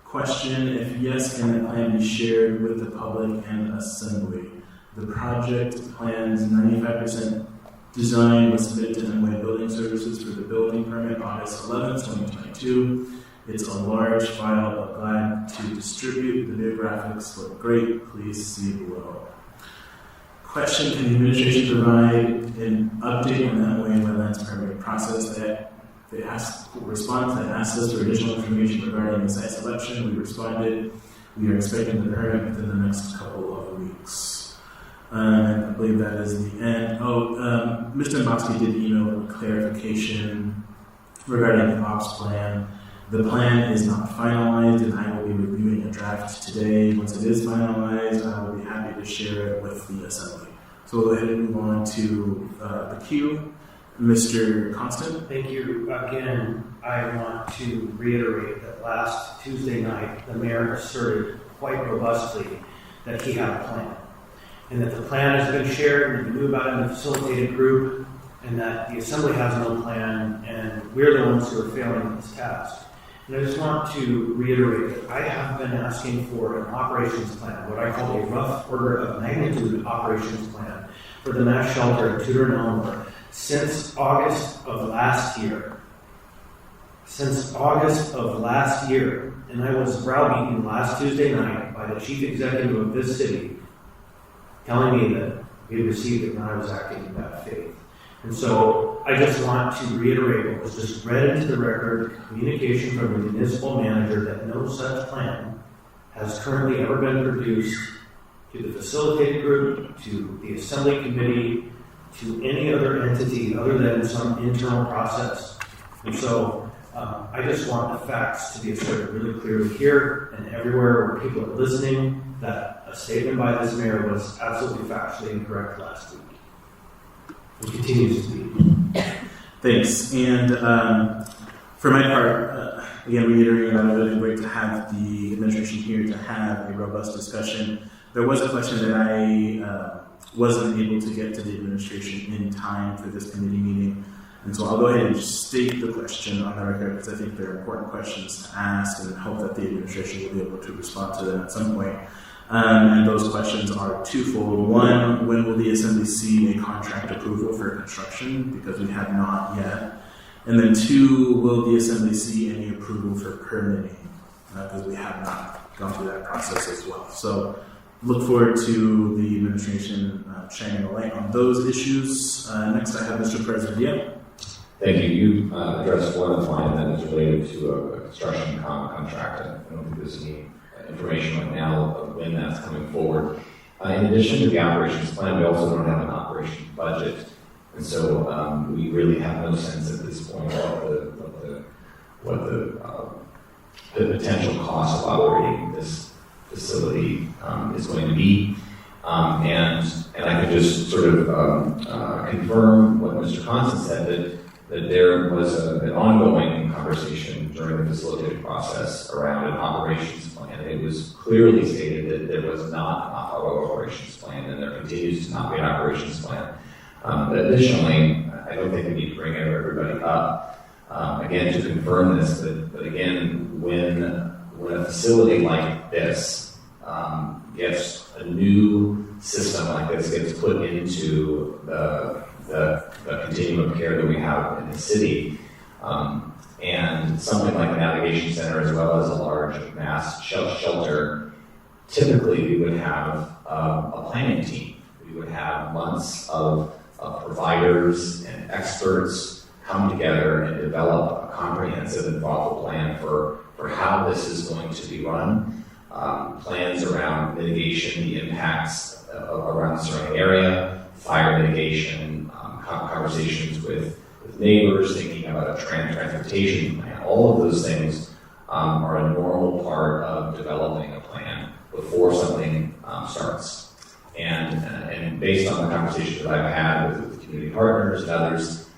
Question, if yes, can the plan be shared with the public and Assembly? The project plan's 95% design was submitted to MOA Building Services for the building permit August 11th, 2022. It's a large file, but glad to distribute. The new graphics look great. Please see below. Question, can the administration provide an update on the MOA wetlands permitting process? Response that asked us for additional information regarding the site selection. We responded, we are expecting the permit within the next couple of weeks. I believe that is the end. Mr. Mbowski did email a clarification regarding the ops plan. The plan is not finalized, and I will be reviewing a draft today. Once it is finalized, I will be happy to share it with the Assembly. So we'll go ahead and move on to the queue. Mr. Constant. Thank you. Again, I want to reiterate that last Tuesday night, the mayor asserted quite robustly that he had a plan, and that the plan has been shared and knew about it in the facilitated group, and that the Assembly has no plan, and we're the ones who are failing in this task. And I just want to reiterate that I have been asking for an operations plan, what I call a rough order of magnitude operations plan for the mass shelter in Tudor and Elmore since August of last year. since August of last year, and I was browbeaten last Tuesday night by the chief executive of this city telling me that he received it when I was acting in bad faith. And so I just want to reiterate what was just read into the record, communication from the municipal manager that no such plan has currently ever been produced to the facilitated group, to the assembly committee, to any other entity other than some internal process. And so I just want the facts to be asserted really clearly here and everywhere where people are listening, that a statement by this mayor was absolutely factually incorrect last week. It continues to be. Thanks. And for my part, again, reiterating that it would be great to have the administration here to have a robust discussion. There was a question that I wasn't able to get to the administration in time for this committee meeting. And so I'll go ahead and state the question on the record because I think they're important questions to ask and hope that the administration will be able to respond to them at some point. And those questions are twofold. One, when will the Assembly see a contract approval for construction? Because we have not yet. And then two, will the Assembly see any approval for permitting? Because we have not gone through that process as well. So look forward to the administration shining a light on those issues. Next, I have Mr. President. Yeah. Thank you. You addressed one line that is related to a construction contract. I don't think there's any information right now of when that's coming forward. In addition to the operations plan, we also don't have an operations budget. And so we really have no sense at this point what the potential cost of operating this facility is going to be. And I could just sort of confirm what Mr. Constant said, that there was an ongoing conversation during the facilitated process around an operations plan. It was clearly stated that there was not an operations plan, and there continues to not be an operations plan. Additionally, I don't think we need to bring everybody up again to confirm this, but again, when a facility like this gets a new system like this gets put into the continuum of care that we have in the city, and something like a navigation center as well as a large mass shelter, typically we would have a planning team. We would have months of providers and experts come together and develop a comprehensive and thoughtful plan for how this is going to be run, plans around mitigation, the impacts around the surrounding area, fire mitigation, conversations with neighbors, thinking about a transportation plan. All of those things are a normal part of developing a plan before something starts. And based on the conversations that I've had with community partners and others,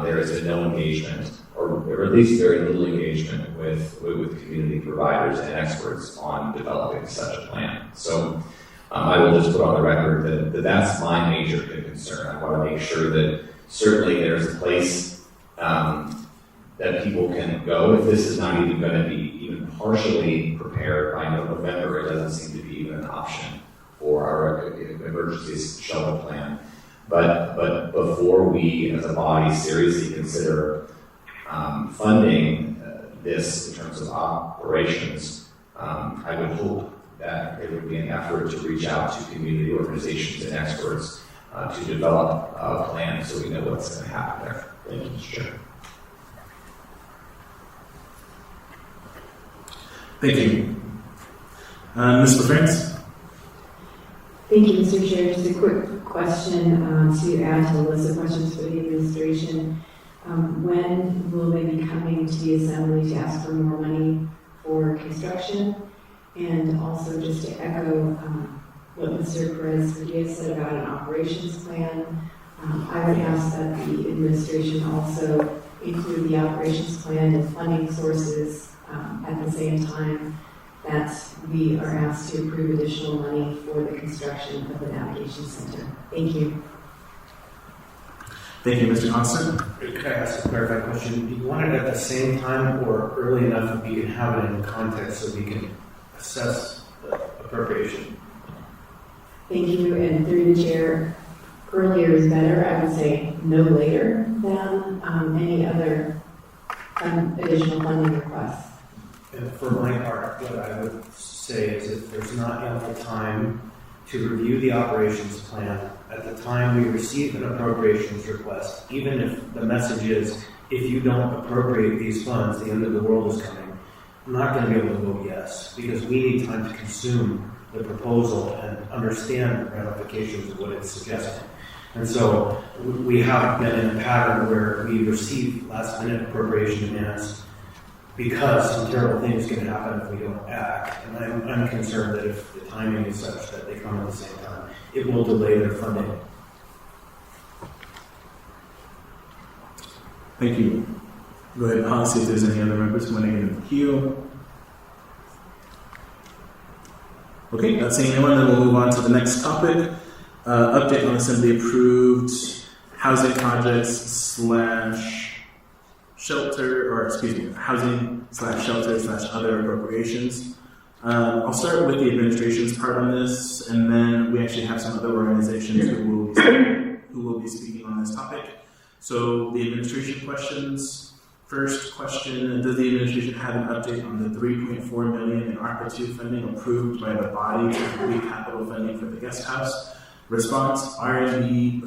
there has been no engagement, or at least very little engagement with community providers and experts on developing such a plan. So I will just put on the record that that's my major concern. I want to make sure that certainly there's a place that people can go. If this is not even going to be even partially prepared by November, it doesn't seem to be even an option for our emergency shelter plan. But before we as a body seriously consider funding this in terms of operations, I would hope that there would be an effort to reach out to community organizations and experts to develop a plan so we know what's going to happen there. Thank you, Mr. Chair. Thank you. Ms. LaFrance? Thank you, Mr. Chair. Just a quick question to add to the list of questions for the administration. When will they be coming to the Assembly to ask for more money for construction? And also just to echo what Mr. Perez said about an operations plan, I would ask that the administration also include the operations plan and funding sources at the same time that we are asked to approve additional money for the construction of the navigation center. Thank you. Thank you, Mr. Constant. Could I ask a clarifying question? Do you want it at the same time or early enough that we can have it in context so we can assess the appropriation? Thank you, and through the chair, earlier is better. I would say no later than any other additional funding requests. And for my part, what I would say is if there's not ample time to review the operations plan at the time we receive an appropriations request, even if the message is, if you don't appropriate these funds, the end of the world is coming, I'm not going to be able to vote yes, because we need time to consume the proposal and understand the ramifications of what it's suggesting. And so we have been in a pattern where we receive last minute appropriation demands because some terrible things can happen if we don't act. And I'm concerned that if the timing is such that they come at the same time, it will delay their funding. Thank you. Go ahead and pause, see if there's any other members who want to get in the queue. Okay, not seeing anyone, then we'll move on to the next topic. Update on Assembly approved housing projects / shelter, or excuse me, housing / shelter / other appropriations. I'll start with the administration's part on this, and then we actually have some other organizations who will be speaking on this topic. So the administration questions. First question, does the administration have an update on the $3.4 million in ARPA 2 funding approved by the body to complete capital funding for the guest house? Response, OMB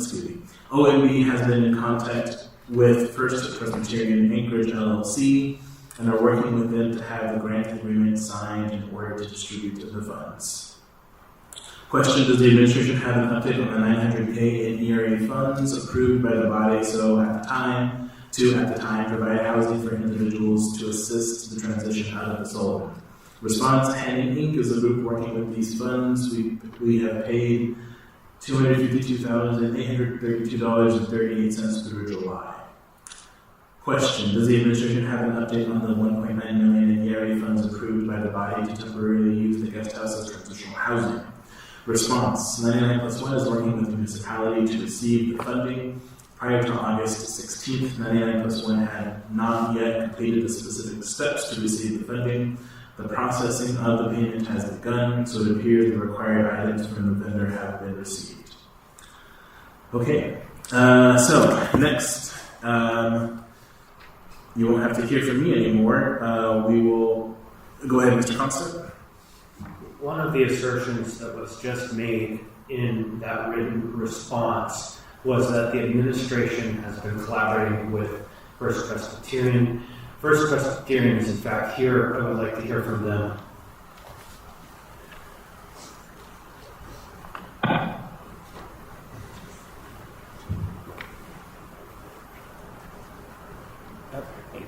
has been in contact with First Presbyterian Anchorage LLC and are working with them to have the grant agreement signed in order to distribute the funds. Question, does the administration have an update on the $900K in ERA funds approved by the body so at the time provide housing for individuals to assist the transition out of the solar? Response, Handing Inc. is a group working with these funds. We have paid $252,832.38 through July. Question, does the administration have an update on the $1.9 million in ERA funds approved by the body to temporarily use the guest house as transitional housing? Response, 99+1 is working with the municipality to receive the funding. Prior to August 16th, 99+1 had not yet completed the specific steps to receive the funding. The processing of the payment has begun, so it appears the required items from the vendor have been received. Okay, so next, you won't have to hear from me anymore. We will go ahead, Mr. Constant. One of the assertions that was just made in that written response was that the administration has been collaborating with First Presbyterian. First Presbyterian is in fact here. I would like to hear from them.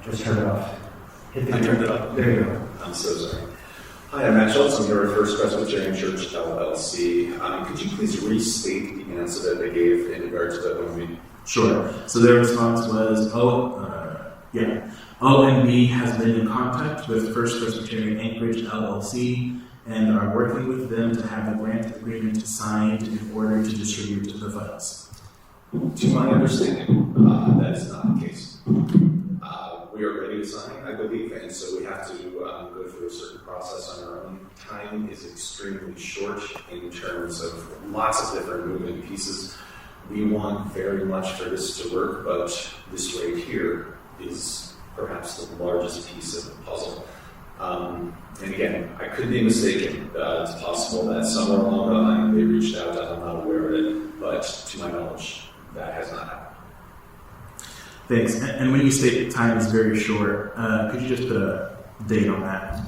Just turn it off. Hit the turn it up. There you go. I'm so sorry. Hi, I'm Matt Schultz. I'm here at First Presbyterian Church LLC. Could you please restate the answer that they gave in regards to that OMB? Sure. So their response was, OMB has been in contact with First Presbyterian Anchorage LLC and are working with them to have the grant agreement signed in order to distribute the funds. To my understanding, that is not the case. We are ready to sign, I believe, and so we have to go through a certain process on our own. Time is extremely short in terms of lots of different moving pieces. We want very much for this to work, but this right here is perhaps the largest piece of the puzzle. And again, I could be mistaken. It's possible that somewhere along the line they reached out. I'm not aware of it, but to my knowledge, that has not happened. Thanks. And when you state time is very short, could you just put a date on that?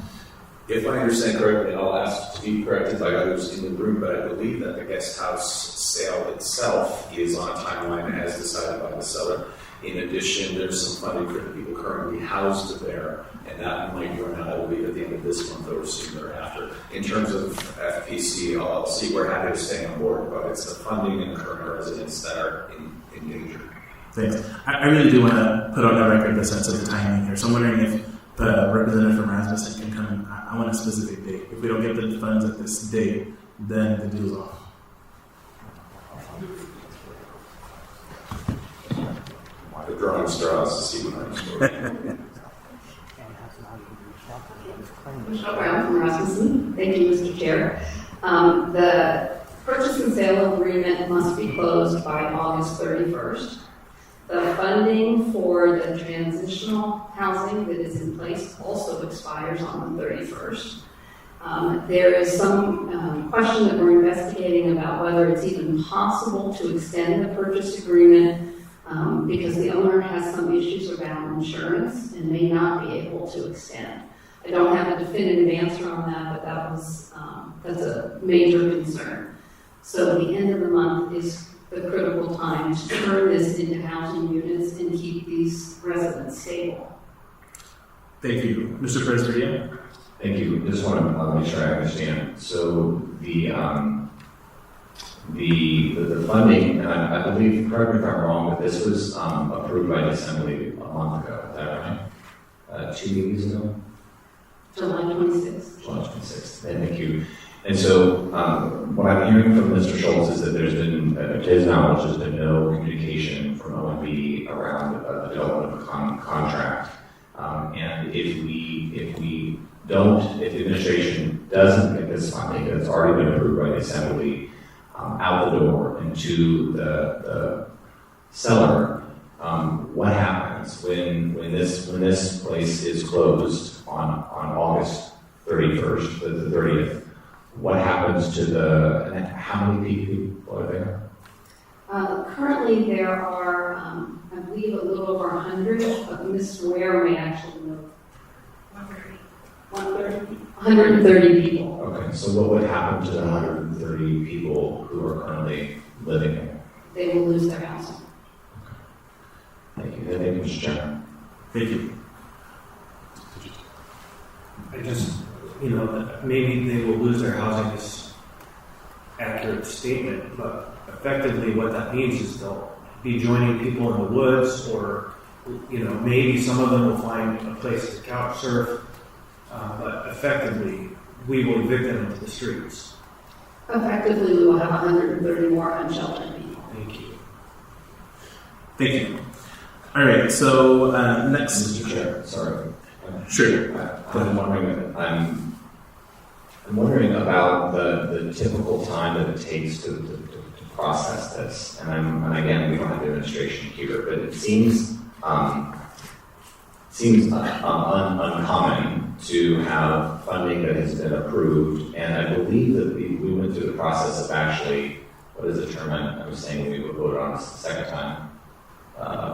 If I understand correctly, I'll ask to be corrected by others in the room, but I believe that the guest house sale itself is on a timeline as decided by the seller. In addition, there's some funding for the people currently housed there, and that might run out, I believe, at the end of this month or soon thereafter. In terms of FPC LLC, we're happy to stay on board, but it's the funding and the current residents that are in danger. Thanks. I really do want to put on the record the sense of the timing here. So I'm wondering if the representative from Rasmussen can come in. I want a specific date. If we don't get the funds at this date, then the deal's off. The drawing straws to see when I'm spoken. Michelle Brown from Rasmussen. Thank you, Mr. Chair. The purchase and sale agreement must be closed by August 31st. The funding for the transitional housing that is in place also expires on the 31st. There is some question that we're investigating about whether it's even possible to extend the purchase agreement because the owner has some issues around insurance and may not be able to extend. I don't have a definitive answer on that, but that's a major concern. So the end of the month is the critical time to turn this into housing units and keep these residents stable. Thank you. Mr. President? Thank you. Just want to make sure I understand. So the funding, and I believe, correct me if I'm wrong, but this was approved by the Assembly a month ago. Is that right? 2 meetings ago? July 26th. July 26th. Thank you. And so what I'm hearing from Mr. Schultz is that there's been, to his knowledge, there's been no communication from OMB around the development of a contract. And if the administration doesn't get this funding that's already been approved by the Assembly out the door into the seller, what happens when this place is closed on August 31st, the 30th? What happens to how many people are there? Currently there are, I believe, a little over 100, but Ms. Ware may actually know. 130 people. Okay, so what would happen to the 130 people who are currently living there? They will lose their housing. Thank you. Thank you, Mr. Chairman. Thank you. I just, maybe they will lose their housing is accurate statement, but effectively what that means is they'll be joining people in the woods, or, maybe some of them will find a place to couch surf, but effectively we will evict them into the streets. Effectively, we will have 130 more unsheltered people. Thank you. Thank you. All right, so next. Mr. Chair, sorry. Sure. I'm wondering about the typical time that it takes to process this. And again, we don't have the administration here, but it seems uncommon to have funding that has been approved. And I believe that we went through the process of actually, what is the term I was saying we would vote on this the second time?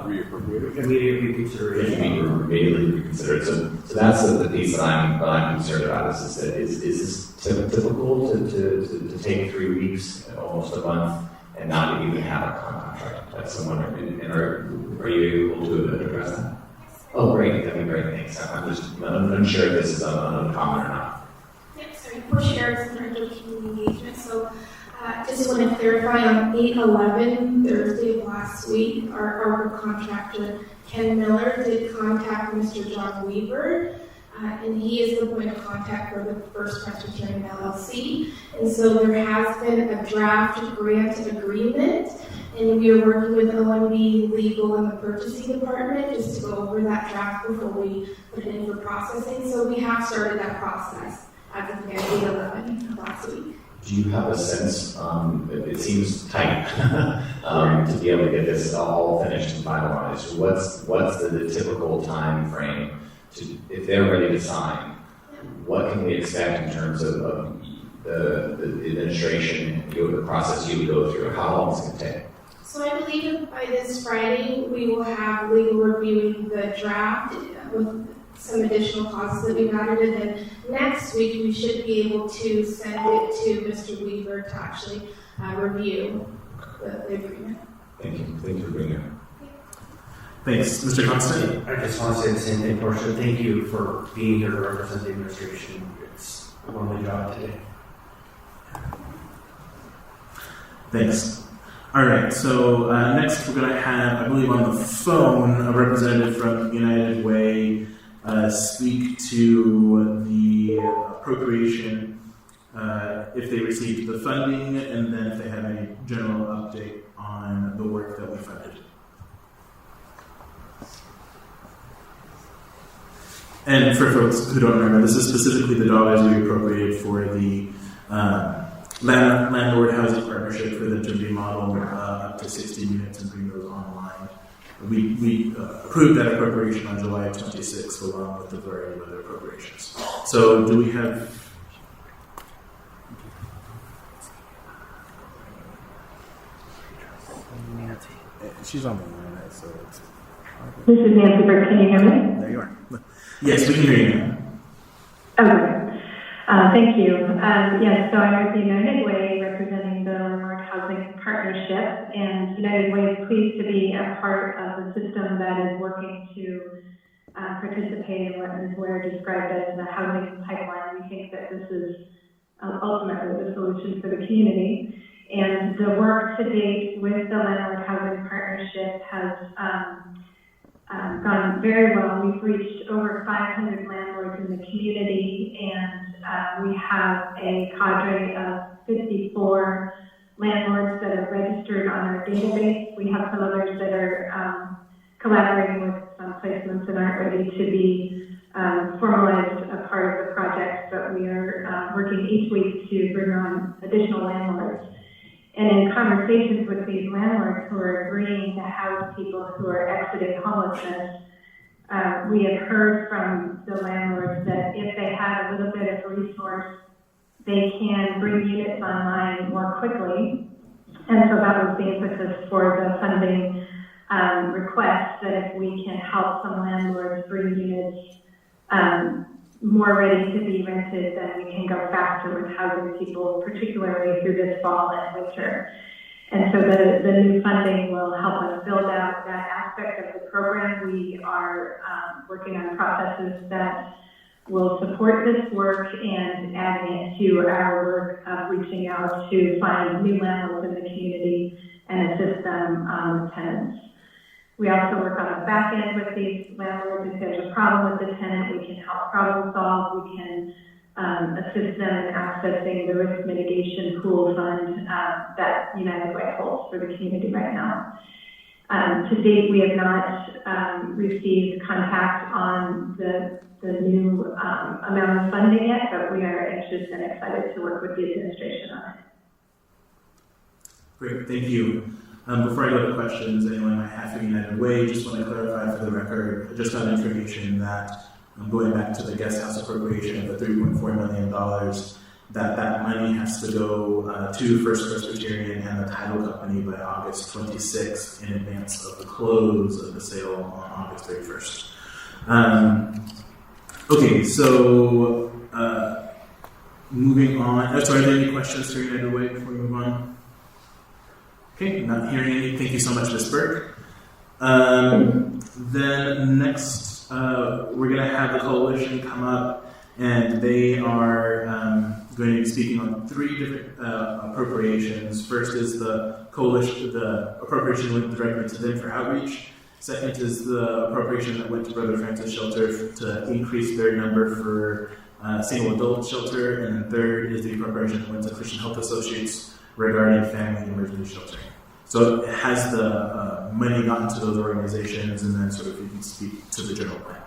Immediate reconsideration. Immediately reconsidered. So that's the piece that I'm concerned about. Is this typical to take 3 weeks, almost a month, and not even have a contract? That's someone. And are you able to address that? Oh, great. That'd be great. Thanks. I'm unsure if this is uncommon or not. Yep. Sorry. We're sharing some community engagement. So. Just want to clarify, on 8/11, Thursday of last week, our arbor contractor, Ken Miller, did contact Mr. John Weaver, and he is the point of contact for the First Presbyterian LLC. And so there has been a draft grant agreement, and we are working with OMB Legal and the Purchasing Department just to go over that draft before we put it in for processing. So we have started that process as of 8/11 last week. Do you have a sense, it seems tight, to be able to get this all finished and finalized? What's the typical time frame if they're ready to sign? What can we expect in terms of the administration, the process you would go through? How long is it going to take? So I believe by this Friday, we will have legal reviewing the draft with some additional clauses that we've added, and then next week we should be able to send it to Mr. Weaver to actually review the agreement. Thank you. Thank you for being here. Thanks. Mr. Constant? I just want to say the same thing, Portia. Thank you for being here to represent the administration. It's a lonely job today. Thanks. All right, so next we're going to have, I believe on the phone, a representative from United Way speak to the appropriation, if they received the funding, and then if they have any general update on the work that we funded. And for folks who don't remember, this is specifically the dollars we appropriated for the landlord housing partnership for the Jimby model, up to 60 units and bring those online we approved that appropriation on July 26th along with a variety of other appropriations. So do we have... She's on the line, so it's... This is Nancy Burke. Can you hear me? There you are. Yes, we can hear you now. Okay. Thank you. Yes, so I'm with United Way representing the Landlord Housing Partnership, and United Way is pleased to be a part of the system that is working to participate in what Ms. Ware described as the housing pipeline. We think that this is ultimately the solution for the community. And the work to date with the Landlord Housing Partnership has gone very well. We've reached over 500 landlords in the community, and we have a cadre of 54 landlords that are registered on our database. We have some others that are collaborating with some placements and aren't ready to be formalized a part of the project, but we are working each week to bring on additional landlords. And in conversations with these landlords who are agreeing to house people who are exiting homelessness, we have heard from the landlords that if they have a little bit of resource, they can bring units online more quickly. And so that was the impetus for the funding request, that if we can help some landlords bring units more ready to be rented, then we can go faster with housing people, particularly through this fall and winter. And so the new funding will help us build out that aspect of the program. We are working on processes that will support this work and adding it to our work of reaching out to find new landlords in the community and assist them with tenants. We also work on the back end with these landlords. If there's a problem with the tenant, we can help problem solve. We can assist them in accessing the risk mitigation pool fund that United Way holds for the community right now. To date, we have not received contact on the new amount of funding yet, but we are anxious and excited to work with the administration on it. Great, thank you. Before I go to questions, anyone might have for United Way, just want to clarify for the record, just on information that going back to the guest house appropriation of the $3.4 million, that money has to go to First Presbyterian and the title company by August 26th in advance of the close of the sale on August 31st. Okay, so moving on. Are there any questions for United Way before we move on? Okay, not hearing any. Thank you so much, Ms. Burke. Then next, we're going to have the coalition come up, and they are going to be speaking on three different appropriations. First is the coalition, the appropriation went directly to them for outreach. Second is the appropriation that went to Brother Francis Shelter to increase their number for single adult shelter. And then third is the appropriation that went to Christian Health Associates regarding family emergency sheltering. So has the money gotten to those organizations, and then sort of you can speak to the general plan?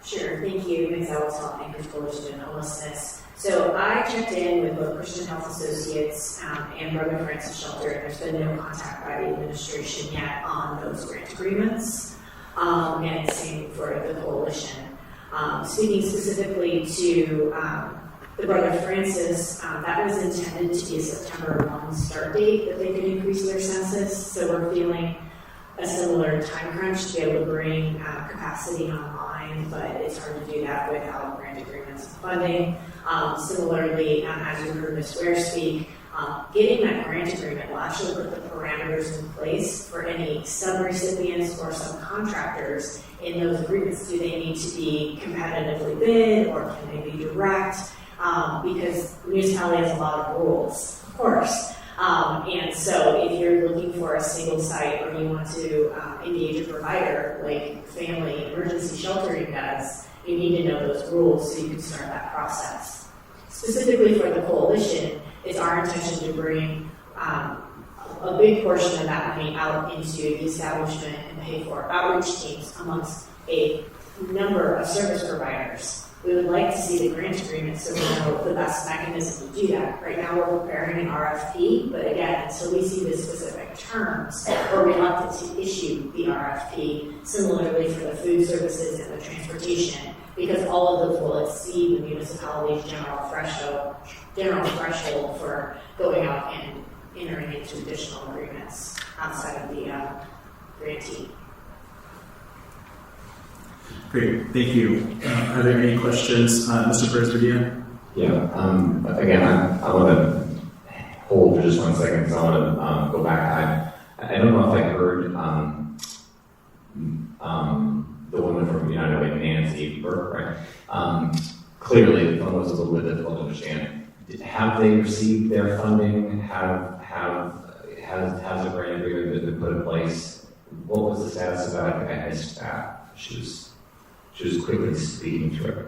Sure, thank you, Ms. Ellis, Anchorage Coalition and Homelessness. So I checked in with both Christian Health Associates and Brother Francis Shelter, and there's been no contact by the administration yet on those grant agreements, and same for the coalition. Speaking specifically to the Brother Francis, that was intended to be a September 1 start date that they could increase their census, so we're feeling a similar time crunch to be able to bring capacity online, but it's hard to do that without grant agreements and funding. Similarly, as you heard Ms. Ware speak, getting that grant agreement will actually put the parameters in place for any sub-recipients or subcontractors in those agreements. Do they need to be competitively bid, or can they be direct? Because the municipality has a lot of rules, of course. And so if you're looking for a single site, or you want to engage a provider like Family Emergency Sheltering does, you need to know those rules so you can start that process. Specifically for the coalition, it's our intention to bring a big portion of that money out into the establishment and pay for outreach teams amongst a number of service providers We would like to see the grant agreement so we know the best mechanism to do that. Right now, we're preparing an RFP, but again, until we see the specific terms, we're reluctant to issue the RFP. Similarly for the food services and the transportation, because all of those will exceed the municipality's general threshold for going out and entering into additional agreements outside of the grantee. Great, thank you. Are there any questions? Mr. Perez-Padilla? Yeah, again, I want to hold for just 1 second because I want to go back. I don't know if I heard the woman from United Way, Nancy Burke, right? Clearly, the phone was a little bit difficult to understand. Have they received their funding? Has a grant agreement been put in place? What was the status of that? I think I missed that. She was quickly speaking to it.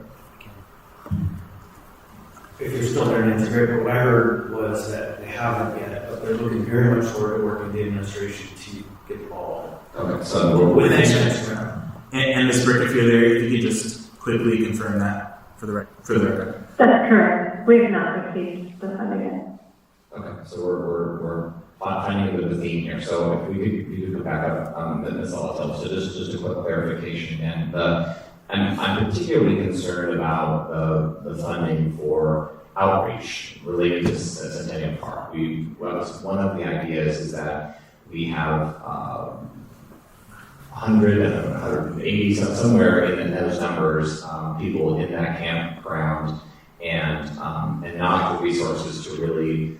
If you're still there, Nancy, great, but what I heard was that they haven't yet, but they're looking very much forward to working with the administration to get the ball. Okay, so within the next round. And Ms. Brick, if you're there, if you could just quickly confirm that for the record. That's correct. We have not received the funding yet. Okay, so we're finding a bit of a theme here. So if you could go back up, Ms. Alatel, so just a quick clarification. And I'm particularly concerned about the funding for outreach related to Centennial Park. One of the ideas is that we have 100 and 180, somewhere in those numbers, people in that campground, and not the resources to really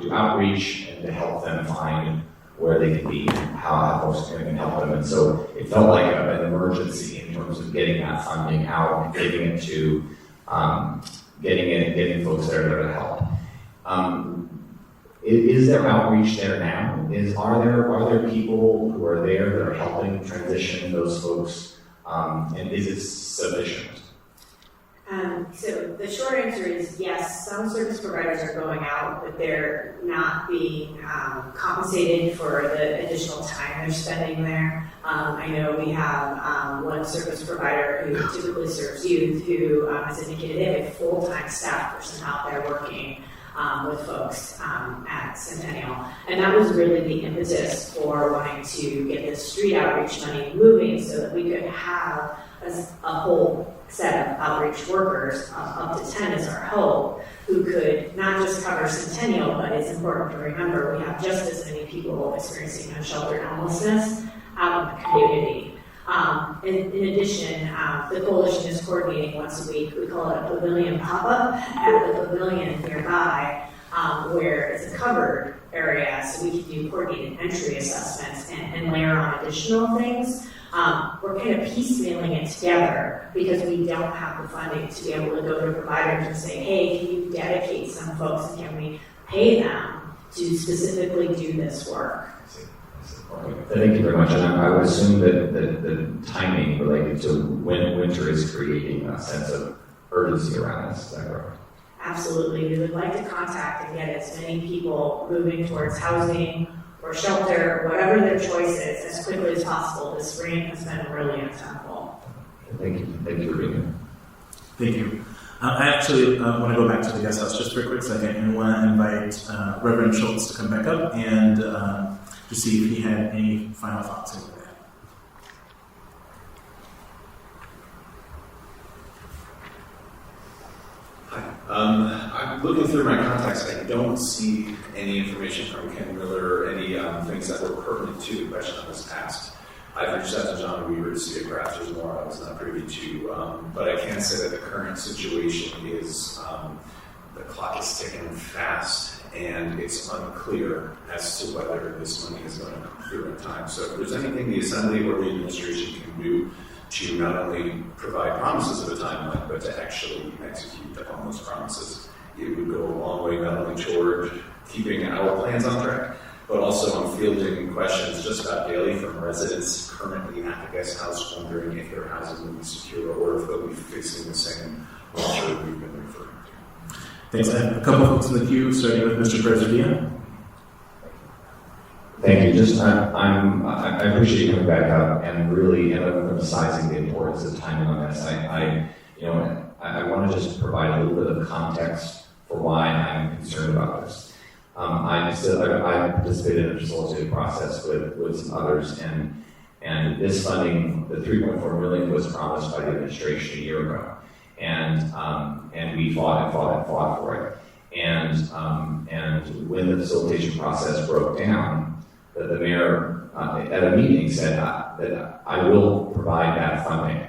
do outreach and to help them find where they can be, how folks can help them. And so it felt like an emergency in terms of getting that funding out and giving it to getting folks there to help. Is there outreach there now? Are there people who are there that are helping transition those folks? And is it sufficient? So the short answer is yes, some service providers are going out, but they're not being compensated for the additional time they're spending there. I know we have one service provider who typically serves youth who has indicated they have a full-time staff person out there working with folks at Centennial. And that was really the impetus for wanting to get this street outreach money moving so that we could have a whole set of outreach workers, up to 10 is our hope, who could not just cover Centennial, but it's important to remember we have just as many people experiencing unsheltered homelessness out in the community. In addition, the coalition is coordinating once a week. We call it a pavilion pop-up at the pavilion nearby, where it's a covered area, so we can do coordinated entry assessments and layer on additional things. We're kind of piecemealing it together because we don't have the funding to be able to go to providers and say, hey, can you dedicate some folks and can we pay them to specifically do this work? Thank you very much. And I would assume that the timing related to when winter is creating a sense of urgency around this. Is that correct? Absolutely. We would like to contact and get as many people moving towards housing or shelter, or whatever their choice is, as quickly as possible. This spring has been really untenable. Thank you. Thank you for being here. Thank you. I actually want to go back to the guest house just for a quick second and want to invite Reverend Schultz to come back up and to see if he had any final thoughts over that. I'm looking through my contacts. I don't see any information from Ken Miller or any things that were pertinent to the question that was asked. I've reached out to John Weaver to see if perhaps there's more I was not privy to, but I can say that the current situation is the clock is ticking fast, and it's unclear as to whether this money is going to come through in time. So if there's anything the Assembly or the administration can do to not only provide promises of a timeline, but to actually execute upon those promises, it would go a long way not only toward keeping our plans on track, but also on fielding questions just about daily from residents currently at the guest house wondering if their housing will be secure or if they'll be facing the same culture we've been referring to. Thanks. I have a couple folks in the queue, starting with Mr. President. Thank you. Just I appreciate you coming back up and really emphasizing the importance of timing on this. I I want to just provide a little bit of context for why I'm concerned about this. I participated in a facilitated process with some others, and this funding, the $3.4 million, was promised by the administration a year ago, and we fought for it. And when the facilitation process broke down, the mayor at a meeting said that I will provide that funding.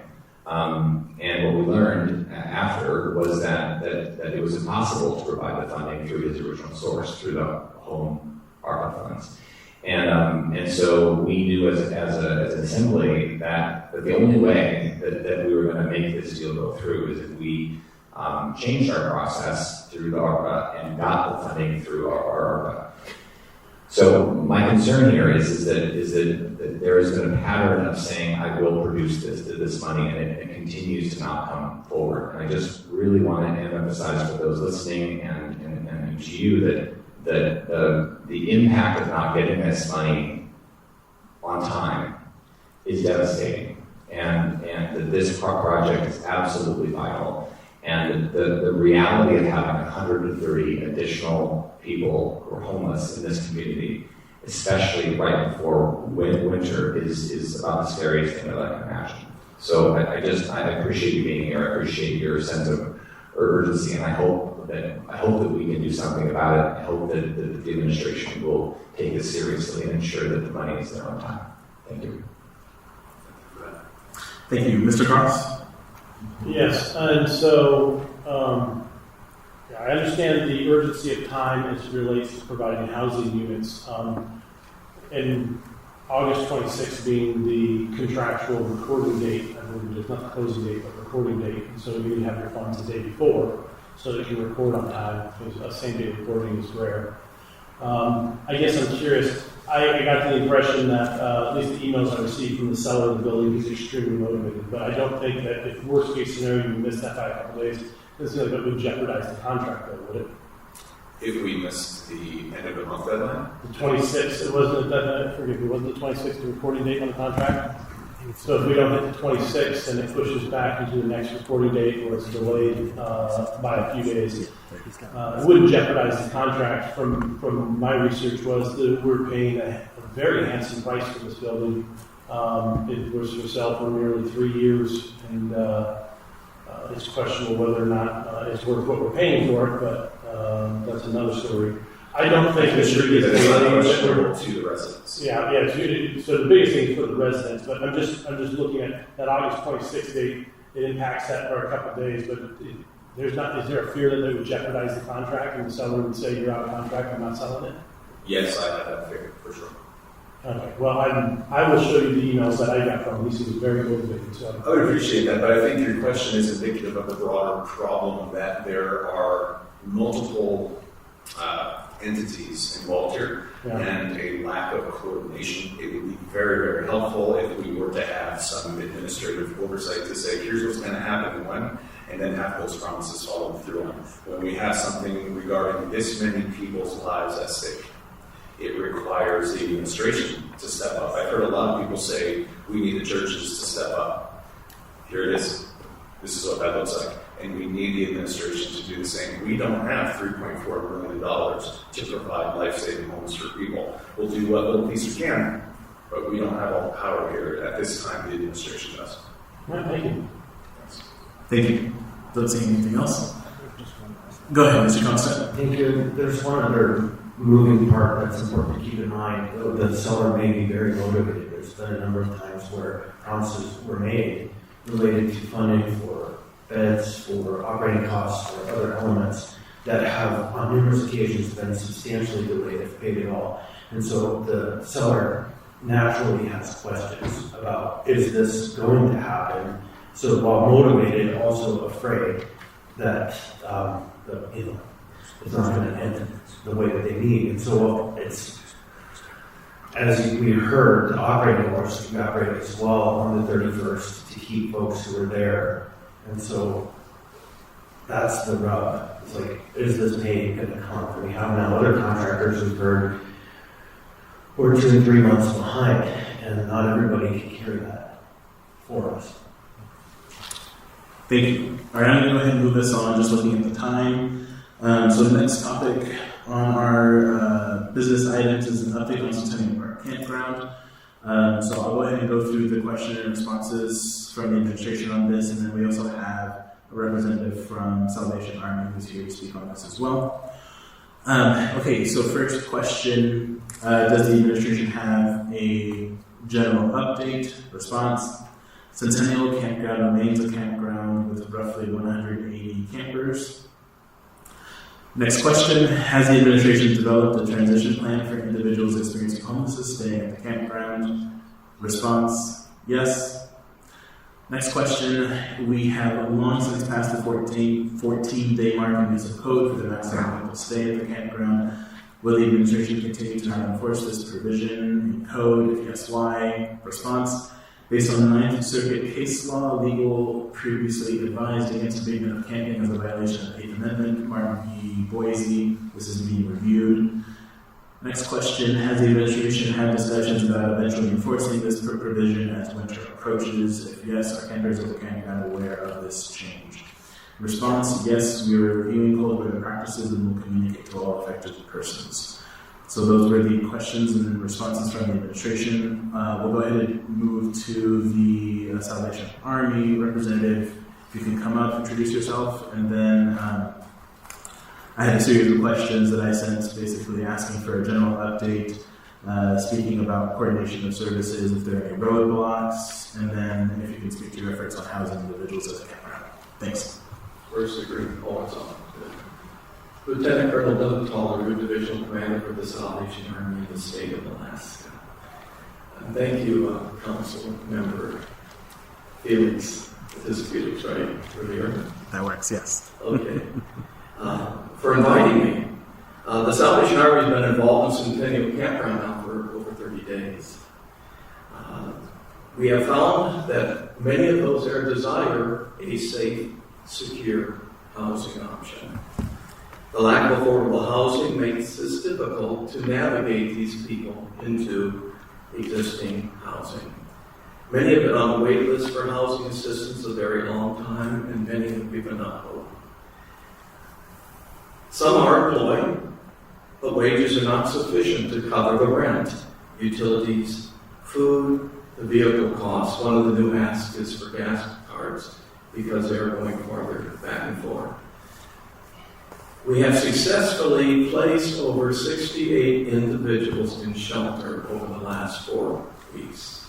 And what we learned after was that it was impossible to provide the funding through his original source, through the home ARPA funds. And so we knew as an assembly that the only way that we were going to make this deal go through is if we changed our process through the ARPA and got the funding through our ARPA. So my concern here is that there has been a pattern of saying I will produce this money, and it continues to not come forward. And I just really want to emphasize for those listening and to you that the impact of not getting this money on time is devastating, and that this project is absolutely vital. And the reality of having 130 additional people who are homeless in this community, especially right before winter, is about the scariest thing that I can imagine. So I appreciate you being here. I appreciate your sense of urgency, and I hope that we can do something about it. I hope that the administration will take this seriously and ensure that the money is there on time. Thank you. Thank you. Mr. Cross? Yes, and so I understand the urgency of time as it relates to providing housing units. And August 26th being the contractual recording date, I believe it's not the closing date, but recording date. And so you need to have your funds the day before so that you can record on time, because a same day recording is rare. I guess I'm curious. I got the impression that at least the emails I received from the seller of the building is extremely motivated, but I don't think that if worst case scenario you miss that by a couple days, this would jeopardize the contract, though, would it? If we missed the end of the month deadline? The 26th, it wasn't the 26th the recording date on the contract? So if we don't hit the 26th and it pushes back into the next recording date or it's delayed by a few days, it wouldn't jeopardize the contract. From my research was that we're paying a very handsome price for this building. It was for sale for nearly 3 years, and it's questionable whether or not it's worth what we're paying for it, but that's another story. I don't think it should be to the residents. Yeah. So the biggest thing is for the residents, but I'm just looking at that August 26th date. It impacts that for a couple of days, but is there a fear that they would jeopardize the contract and the seller would say you're out of contract, I'm not selling it? Yes, I have that fear for sure. Okay. Well, I will show you the emails that I got from him. He was very motivated. So I would appreciate that, but I think your question is indicative of the broader problem that there are multiple entities involved here, and a lack of coordination. It would be very, very helpful if we were to have some administrative oversight to say, here's what's going to happen when, and then have those promises followed through on. When we have something regarding this many people's lives at stake, it requires the administration to step up. I've heard a lot of people say, we need the churches to step up. Here it is. This is what that looks like. And we need the administration to do the same. We don't have $3.4 million to provide life-saving homes for people. We'll do what little piece we can, but we don't have all the power here. At this time, the administration does. All right, thank you. Thanks. Thank you. Don't see anything else? Go ahead, Mr. Constant. Thank you. There's one other moving part that's important to keep in mind. The seller may be very motivated. There's been a number of times where promises were made related to funding for beds, for operating costs, or other elements that have on numerous occasions been substantially delayed, if paid at all. And so the seller naturally has questions about, is this going to happen? So while motivated, also afraid that it's not going to end the way that they need. And so it's, as we heard, the operating hours evaporated as well on the 31st to keep folks who are there. And so that's the rub. It's like, is this pay going to come? We have now other contractors who've heard we're 2 and 3 months behind, and not everybody can carry that for us. Thank you. All right, I'm going to go ahead and move this on, just looking at the time. So the next topic on our business items is an update on Centennial Park Campground. So I'll go ahead and go through the question and responses from the administration on this, and then we also have a representative from Salvation Army who's here to speak on this as well. Okay, so first question, does the administration have a general update? Response: Centennial Campground remains a campground with roughly 180 campers. Next question, has the administration developed a transition plan for individuals experiencing homelessness staying at the campground? Response: yes. Next question, we have long since passed the 14-day mark in municipal code for the maximum people stay at the campground. Will the administration continue to not enforce this provision in code? If yes, why? Response: based on the 9th Circuit case law, legal previously advised against abatement of camping as a violation of the 8th Amendment, Martin v. Boise. This is being reviewed. Next question, has the administration had discussions about eventually enforcing this provision as winter approaches? If yes, are campers at the campground aware of this change? Response: yes, we are reviewing cold weather practices and will communicate to all affected persons. So those were the questions and responses from the administration. We'll go ahead and move to the Salvation Army representative. If you can come up, introduce yourself, and then I had a series of questions that I sent basically asking for a general update, speaking about coordination of services, if there are any roadblocks, and then if you can speak to your efforts on housing individuals at the campground. Thanks. First degree, it's on. Lieutenant Colonel Doug Toller, Group Divisional Commander for the Salvation Army in the state of Alaska. And thank you, Council Member Felix. This is Felix, right? Earlier? That works, yes. Okay. For inviting me. The Salvation Army has been involved in Centennial Campground now for over 30 days. We have found that many of those there desire a safe, secure housing option. The lack of affordable housing makes it difficult to navigate these people into existing housing. Many have been on the wait list for housing assistance a very long time, and many have given up hope. Some are employed, but wages are not sufficient to cover the rent, utilities, food, the vehicle costs. One of the new asks is for gas cards because they are going farther back and forth. We have successfully placed over 68 individuals in shelter over the last 4 weeks,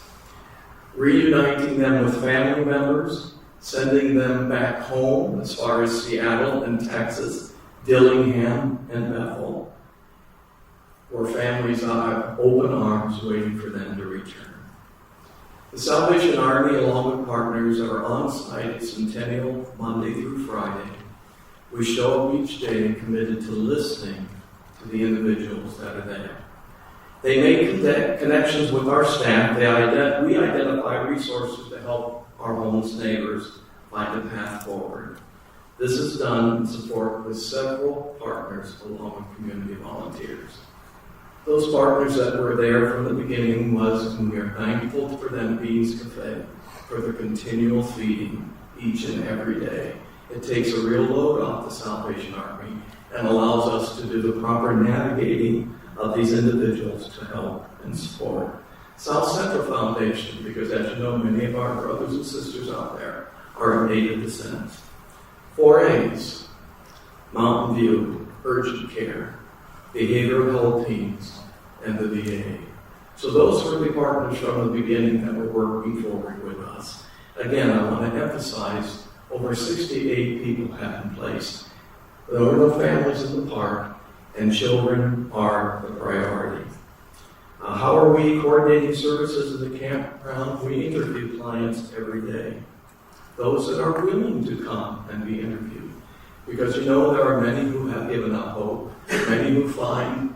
reuniting them with family members, sending them back home as far as Seattle and Texas, Dillingham and Bethel, where families have open arms waiting for them to return. The Salvation Army, along with partners, are on site at Centennial Monday through Friday. We show up each day committed to listening to the individuals that are there. They make connections with our staff. We identify resources to help our homeless neighbors find a path forward. This is done in support with several partners along with community volunteers. Those partners that were there from the beginning and we are thankful for them, Beans Cafe, for the continual feeding each and every day. It takes a real load off the Salvation Army and allows us to do the proper navigating of these individuals to help and support. South Central Foundation, because as you know, many of our brothers and sisters out there are of Native descent. 4A's, Mountain View, Urgent Care, Behavioral Health Teams, and the VA. So those were the partners from the beginning that were working forward with us. Again, I want to emphasize over 68 people have been placed. There are no families in the park, and children are the priority. How are we coordinating services in the campground? We interview clients every day. Those that are willing to come and be interviewed. Because you know there are many who have given up hope, many who find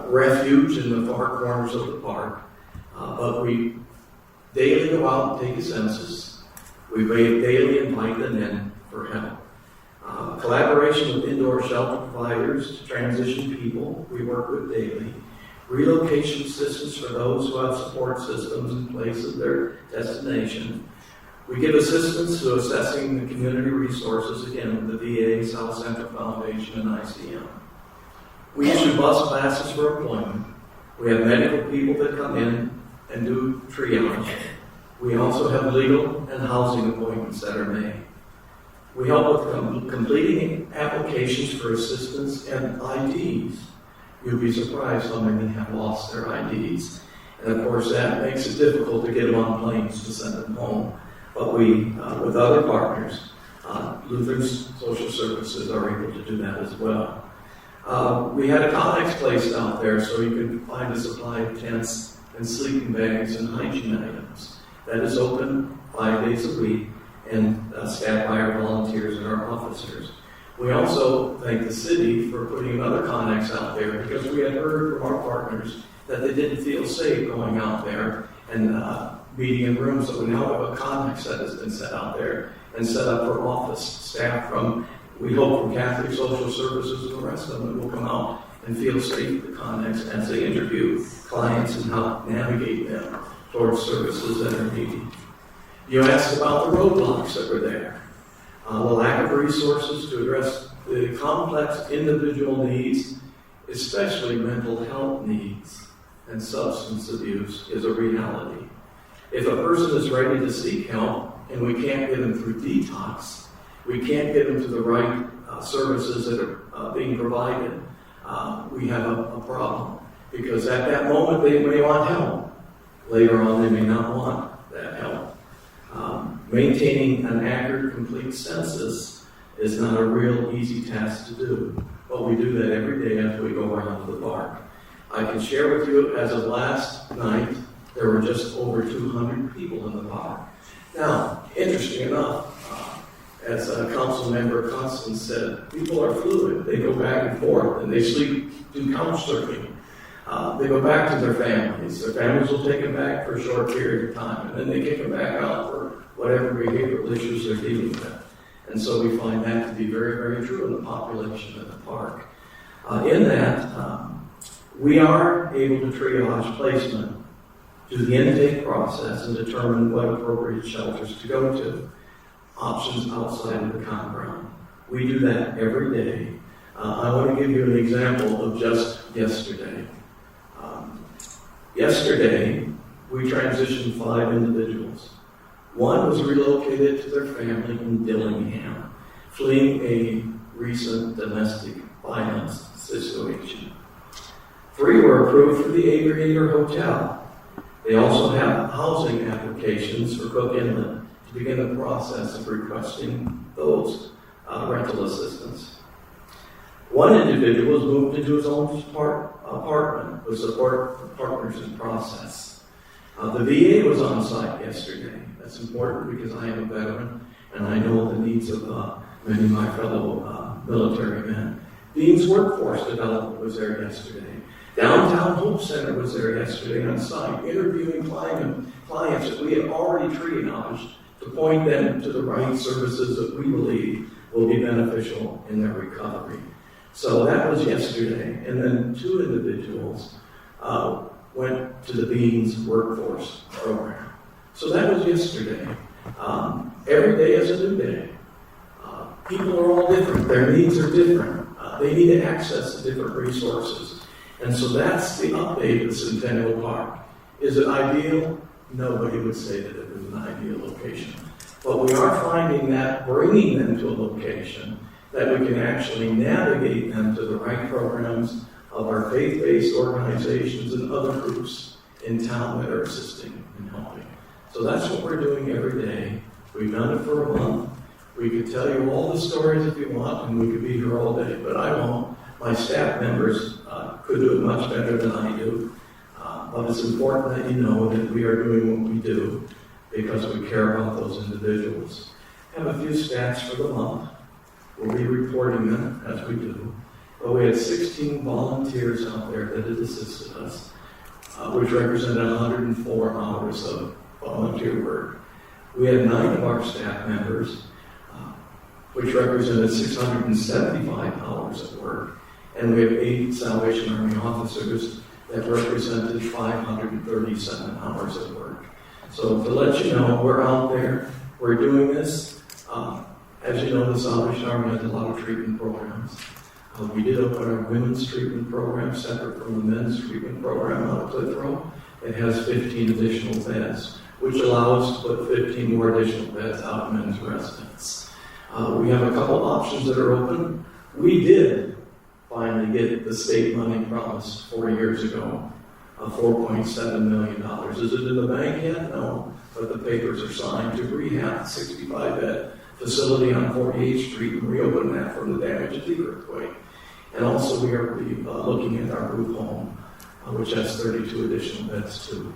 refuge in the far corners of the park. But we daily go out and take a census. We daily invite them in for help. Collaboration with indoor shelter providers to transition people we work with daily. Relocation assistance for those who have support systems in place of their destination. We give assistance to assessing the community resources, again, with the VA, South Central Foundation, and ICM. We issue bus classes for employment. We have medical people that come in and do triage. We also have legal and housing appointments that are made. We help with completing applications for assistance and IDs. You'll be surprised how many have lost their IDs. And of course, that makes it difficult to get them on planes to send them home. But we, with other partners, Lutheran's Social Services are able to do that as well. We had a Connex placed out there so you can find a supply of tents and sleeping bags and hygiene items. That is open 5 days a week and staffed by our volunteers and our officers. We also thank the city for putting another Connex out there because we had heard from our partners that they didn't feel safe going out there and meeting in rooms. So we now have a Connex that has been set out there and set up for office staff from, we hope, from Catholic Social Services and the rest of them that will come out and feel safe with the Connex as they interview clients and help navigate them towards services that are needed. You asked about the roadblocks that were there. The lack of resources to address the complex individual needs, especially mental health needs and substance abuse, is a reality. If a person is ready to seek help and we can't get them through detox, we can't get them to the right services that are being provided, we have a problem. Because at that moment they may want help. Later on they may not want that help. Maintaining an accurate, complete census is not a real easy task to do, but we do that every day as we go around the park. I can share with you, as of last night, there were just over 200 people in the park. Now, interesting enough, as Council Member Constance said, people are fluid. They go back and forth, and they do couch surfing. They go back to their families. Their families will take them back for a short period of time, and then they kick them back out for whatever behavioral issues they're dealing with. And so we find that to be very, very true in the population of the park. In that, we are able to triage placement, do the intake process, and determine what appropriate shelters to go to, options outside of the campground. We do that every day. I want to give you an example of just yesterday. Yesterday, we transitioned 5 individuals. One was relocated to their family in Dillingham, fleeing a recent domestic violence situation. 3 were approved for the Aviator Hotel. They also have housing applications for Cook Inlet to begin the process of requesting those rental assistance. 1 individual was moved into his own apartment with support partners in process. The VA was on site yesterday. That's important because I am a veteran and I know the needs of many of my fellow military men. Dean's Workforce Development was there yesterday. Downtown Hope Center was there yesterday on site, interviewing clients that we had already triaged to point them to the right services that we believe will be beneficial in their recovery. So that was yesterday. And then 2 individuals went to the Dean's Workforce Program. So that was yesterday. Every day is a new day. People are all different. Their needs are different. They need to access the different resources. And so that's the update of Centennial Park. Is it ideal? Nobody would say that it was an ideal location. But we are finding that bringing them to a location that we can actually navigate them to the right programs of our faith-based organizations and other groups in town that are assisting and helping. So that's what we're doing every day. We've done it for a month. We could tell you all the stories if you want, and we could be here all day, but I won't. My staff members could do it much better than I do. But it's important that you know that we are doing what we do because we care about those individuals. I have a few stats for the month. We'll be reporting them as we do. But we had 16 volunteers out there that had assisted us, which represented 104 hours of volunteer work. We had 9 of our staff members, which represented 675 hours of work. And we have 8 Salvation Army officers that represented 537 hours of work. So to let you know, we're out there, we're this. As you know, the Salvation Army has a lot of treatment programs. We did open our women's treatment program separate from the men's treatment program out of Cliff Row. It has 15 additional beds, which allow us to put 15 more additional beds out in men's residence. We have a couple options that are open. We did finally get the state money promised 4 years ago, $4.7 million. Is it in the bank yet? No, but the papers are signed to rehab the 65-bed facility on 48th Street and reopen that from the damage of the earthquake. And also we are looking at our group home, which has 32 additional beds too.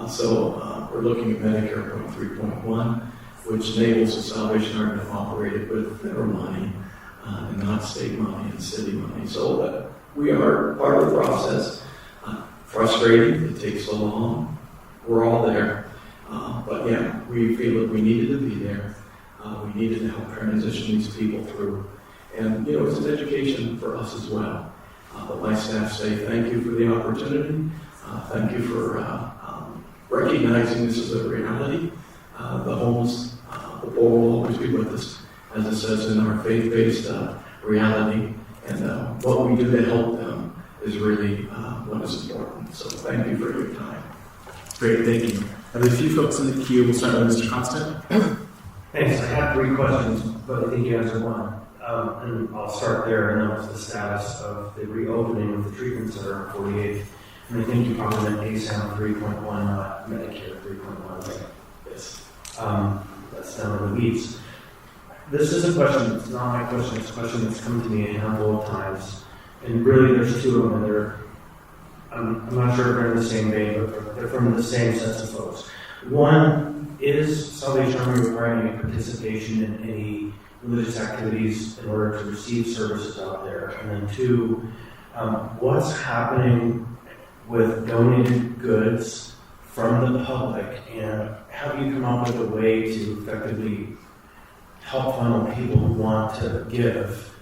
So we're looking at Medicare Point 3.1, which enables the Salvation Army to operate it with federal money and not state money and city money. So we are part of the process. Frustrating, it takes so long. We're all there. But yeah, we feel that we needed to be there. We needed to help transition these people through. And, you know, it's an education for us as well. But my staff say thank you for the opportunity. Thank you for recognizing this is a reality. The homeless, the poor will always be with us, as it says in our faith-based reality. And what we do to help them is really what is important. So thank you for your time. Great, thank you. I have a few folks in the queue. We'll start with Mr. Constant. Thanks. I have 3 questions, but I think you answered one. And I'll start there, and that was the status of the reopening of the treatment center on 48th. And I think you probably meant ASAM 3.1, not Medicare 3.1, right? Yes. That's down in the weeds. This is a question, it's not my question, it's a question that's come to me a handful of times. And really there's 2 of them, and I'm not sure if they're in the same vein, but they're from the same sets of folks. One, is Salvation Army requiring any participation in any religious activities in order to receive services out there? And then 2, what's happening with donated goods from the public, and have you come up with a way to effectively help funnel people who want to give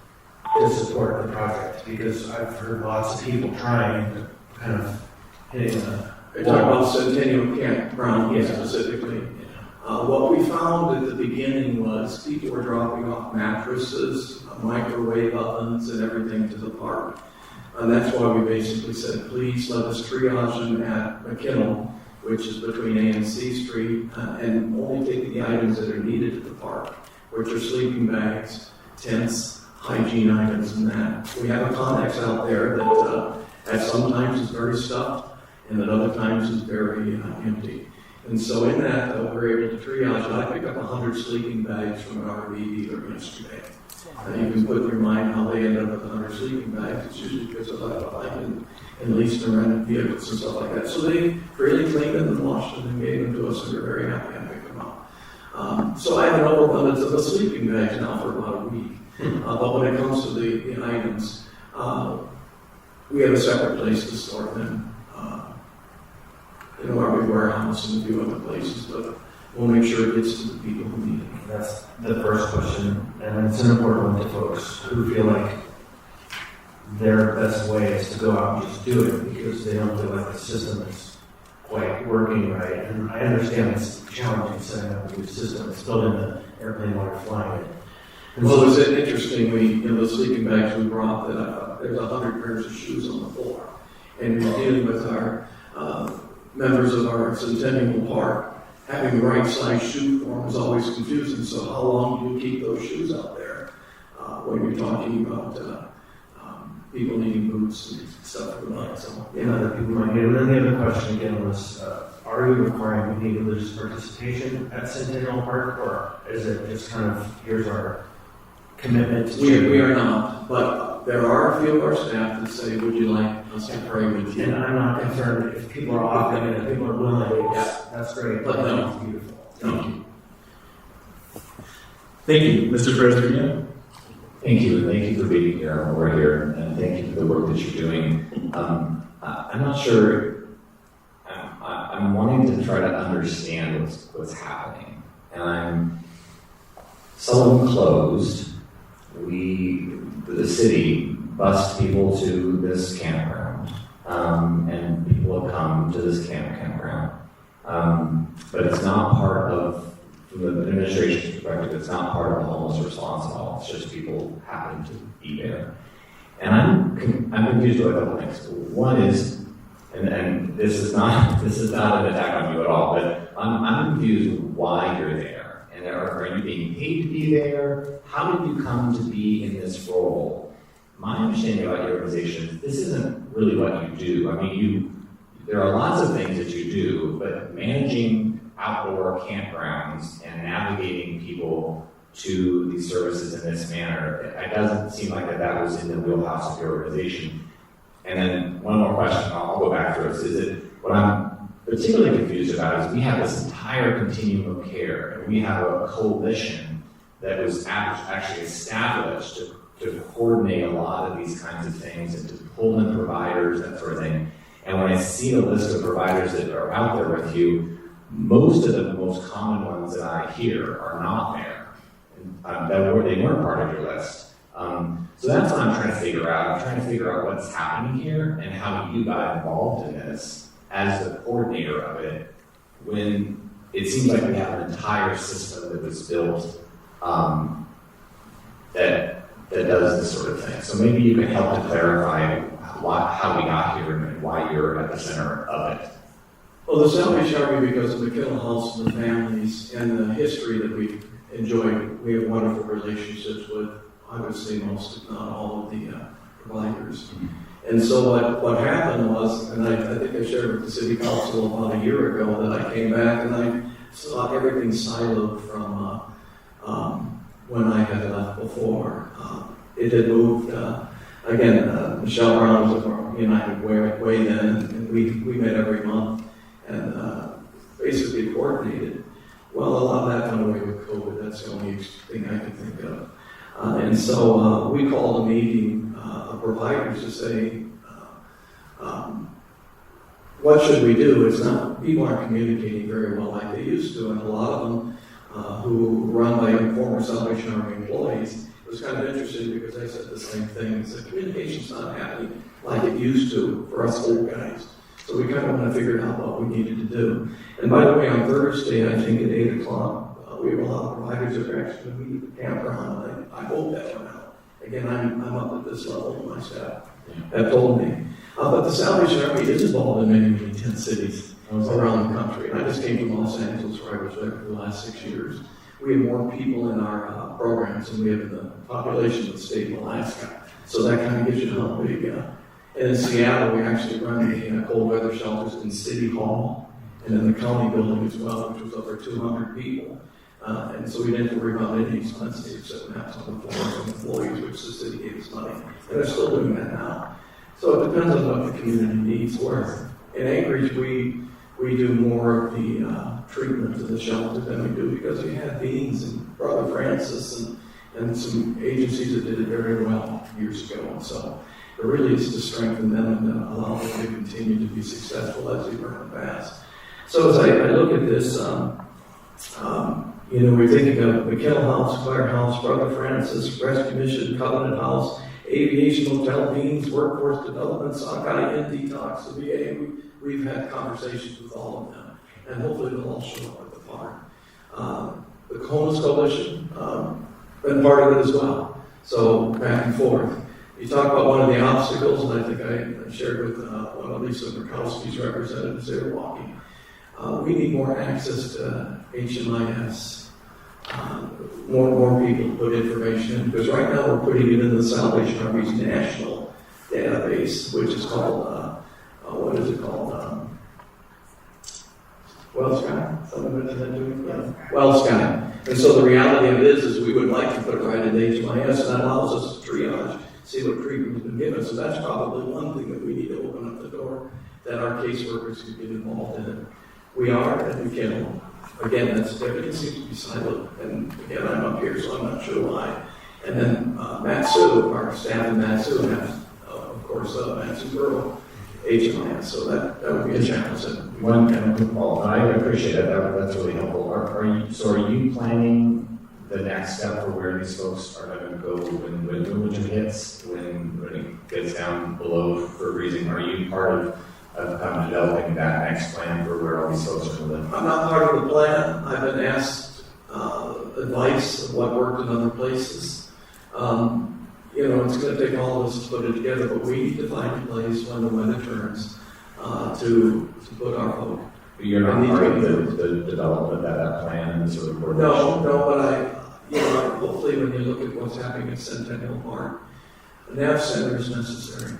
to support the project? Because I've heard lots of people trying, kind of hitting a You're talking about Centennial Campground specifically. What we found at the beginning was people were dropping off mattresses, microwave ovens, and everything to the park. And that's why we basically said, please let us triage them at McKinnell, which is between A and C Street, and only take the items that are needed at the park, which are sleeping bags, tents, hygiene items, and that. We have a Connex out there that at sometimes is very stuffed, and at other times is very empty. And so in that, we're able to triage. I picked up 100 sleeping bags from an RV dealer yesterday. You can put in your mind how they end up with 100 sleeping bags. It's usually because of life and leased and rented vehicles and stuff like that. So they really cleaned them and washed them and gave them to us, and we're very happy I picked them up. So I have an overabundance of the sleeping bags now for about a week. But when it comes to the items, we have a separate place to store them. In our big warehouse and a few other places, but we'll make sure it gets to the people who need it. That's the first question, and it's an important one to folks who feel like their best way is to go out and just do it because they don't feel like the system is quite working right. And I understand it's challenging setting up a new system. It's built in the airplane while you're flying it. And well, it's interestingly, the sleeping bags we brought, that there's 100 pairs of shoes on the floor, and we're dealing with our members of our Centennial Park. Having the right size shoe form is always confusing, so how long do you keep those shoes out there when you're talking about people needing boots and stuff like that? So, other people might need it. And then the other question again was, are you requiring any religious participation at Centennial Park, or is it just kind of, here's our commitment to we are not, but there are a few of our staff that say, would you like us to pray with you? And I'm not concerned if people are offering it, if people are willing, that's great. But no. That's beautiful. Thank you. Thank you. Mr. Perez-Rubio. Thank you, and thank you for being here over here, and thank you for the work that you're doing. I'm not sure, I'm wanting to try to understand what's happening. And Sullivan closed. The city bused people to this campground, and people have come to this campground. But it's not part of from the administration's perspective, it's not part of the homeless response at all. It's just people happen to be there. And I'm confused by a couple things. One is, and this is not an attack on you at all, but I'm confused why you're there. And are you being paid to be there? How did you come to be in this role? My understanding about your organization is this isn't really what you do. I mean, there are lots of things that you do, but managing outdoor campgrounds and navigating people to these services in this manner, it doesn't seem like that was in the wheelhouse of your organization. And then one more question, I'll go back to it. Is it what I'm particularly confused about is we have this entire continuum of care, and we have a coalition that was actually established to coordinate a lot of these kinds of things and to pull in providers, that sort of thing. And when I see the list of providers that are out there with you, most of the most common ones that I hear are not there. They weren't part of your list. So that's what I'm trying to figure out. I'm trying to figure out what's happening here and how you got involved in this as the coordinator of it, when it seems like we have an entire system that was built that does this sort of thing. So maybe you can help to clarify how we got here and why you're at the center of it. Well, the Salvation Army, because of the Kittle House and the families and the history that we enjoy, we have wonderful relationships with, I would say, most, if not all, of the providers. Mm-hmm. And so what happened was, and I think I shared with the City Council about a year ago, that I came back and I saw everything siloed from when I had left before. It had moved, again, Michelle Brown was our United Way then, and we met every month and basically coordinated. Well, a lot of that went away with COVID. That's the only thing I can think of. And so we called a meeting of providers to say, what should we do? It's not, people aren't communicating very well like they used to, and a lot of them who run by former Salvation Army employees, it was kind of interesting because they said the same thing. It's that communication's not happening like it used to for us old guys. So we kind of want to figure out what we needed to do. And by the way, on Thursday, I think at 8 o'clock, we have a lot of providers that are actually going to meet at the campground, and I hope that went out. Again, I'm up at this level, and my staff have told me. But the Salvation Army is involved in many 10 cities around the country. And I just came from Los Angeles, where I was there for the last 6 years. We have more people in our programs than we have in the population of the state of Alaska. So that kind of gives you how big. And in Seattle, we actually run the cold weather shelters in City Hall and in the county building as well, which was over 200 people. And so we didn't have to worry about any expenses except perhaps on the floors and employees, which the city gave us money. And they're still doing that now. So it depends on what the community needs. Where in Anchorage, we do more of the treatment of the shelter than we do because we had Beans and Brother Francis and some agencies that did it very well years ago. And so it really is to strengthen them and allow them to continue to be successful as they were in the past. So as I look at this, we're thinking of McKinnell House, Firehouse, Brother Francis, Rescue Mission, Covenant House, Aviation Hotel, Beans, Workforce Development, Sockeye, and Detox, the VA. We've had conversations with all of them, and hopefully they'll all show up at the farm. The Homeless Coalition, been part of it as well. So back and forth. You talk about one of the obstacles, and I think I shared with one of Lisa Murkowski's representatives there walking. We need more access to HMIS. More people to put information in, because right now we're putting it in the Salvation Army's national database, which is called, what is it called? WellSky? Someone mentioned that to me? WellSky. And so the reality of it is we would like to put it right in HMIS, and that allows us to triage, see what treatment's been given. So that's probably one thing that we need to open up the door, that our caseworkers can get involved in it. We are at McKinnell. Again, everything seems to be siloed, and again, I'm up here, so I'm not sure why. And then Matt Sue, our staff in Matt Sue, and of course, Matt Sue Burrow, HMIS, so that would be a challenge. I appreciate it. That's really helpful. Are you planning the next step for where these folks are going to go when winter hits, when it gets down below for freezing? Are you part of developing that next plan for where all these folks are going to live? I'm not part of the plan. I've been asked advice of what worked in other places. It's going to take all of us to put it together, but we need to find a place when the weather turns to put our vote. You're not part of the development of that plan and the sort of coordination? No, but hopefully when you look at what's happening at Centennial Park, the NAV Center is necessary.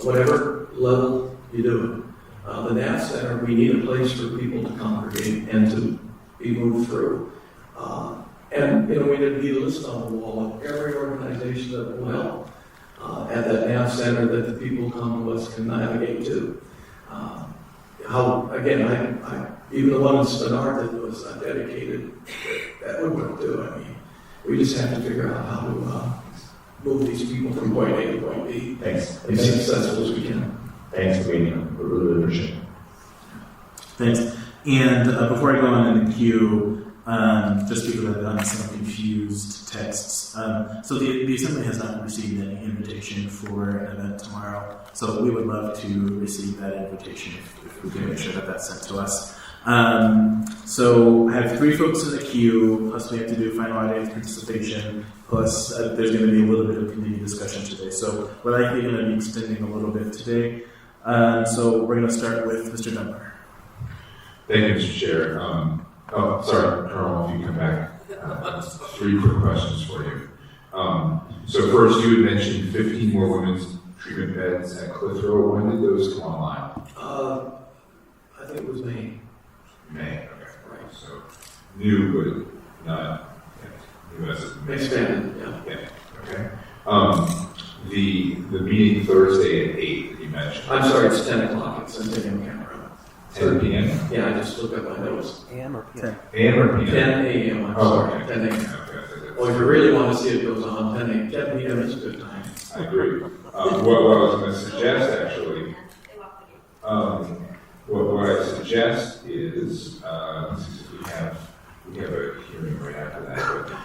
Whatever level you do it. The NAV Center, we need a place for people to congregate and to be moved through. We did need a list on the wall of every organization that will help at that NAV Center that the people come to us can navigate to. Even the one in Spenard that was dedicated, that would work too. We just have to figure out how to move these people from point A to point B. Thanks. As successful as we can. Thanks for being here. We really appreciate it. Thanks. And before I go on in the queue, just because I've done some confused texts. So the Assembly has not received any invitation for an event tomorrow. So we would love to receive that invitation if we can make sure that that's sent to us. So I have 3 folks in the queue, plus we have to do final audience participation, plus there's going to be a little bit of committee discussion today. So we're likely going to be extending a little bit today. So we're going to start with Mr. Dunbar. Thank you, Mr. Chair. Sorry, Carl, if you come back. 3 quick questions for you. So first, you had mentioned 15 more women's treatment beds at Cliff Row. When did those come online? I think it was May. May, okay. Right. So new, but not new as a expanded, yeah. Okay. The meeting Thursday at 8 that you mentioned. I'm sorry, it's 10 o'clock at Centennial Campground. 10 p.m.? Yeah, I just looked at my notes. AM or PM? AM or PM? 10 a.m. I'm sorry, okay. 10 a.m. Okay. Well, if you really want to see it goes on, 10 p.m. is a good time. I agree. What I was going to suggest, actually, what I suggest is, we have a hearing right after that.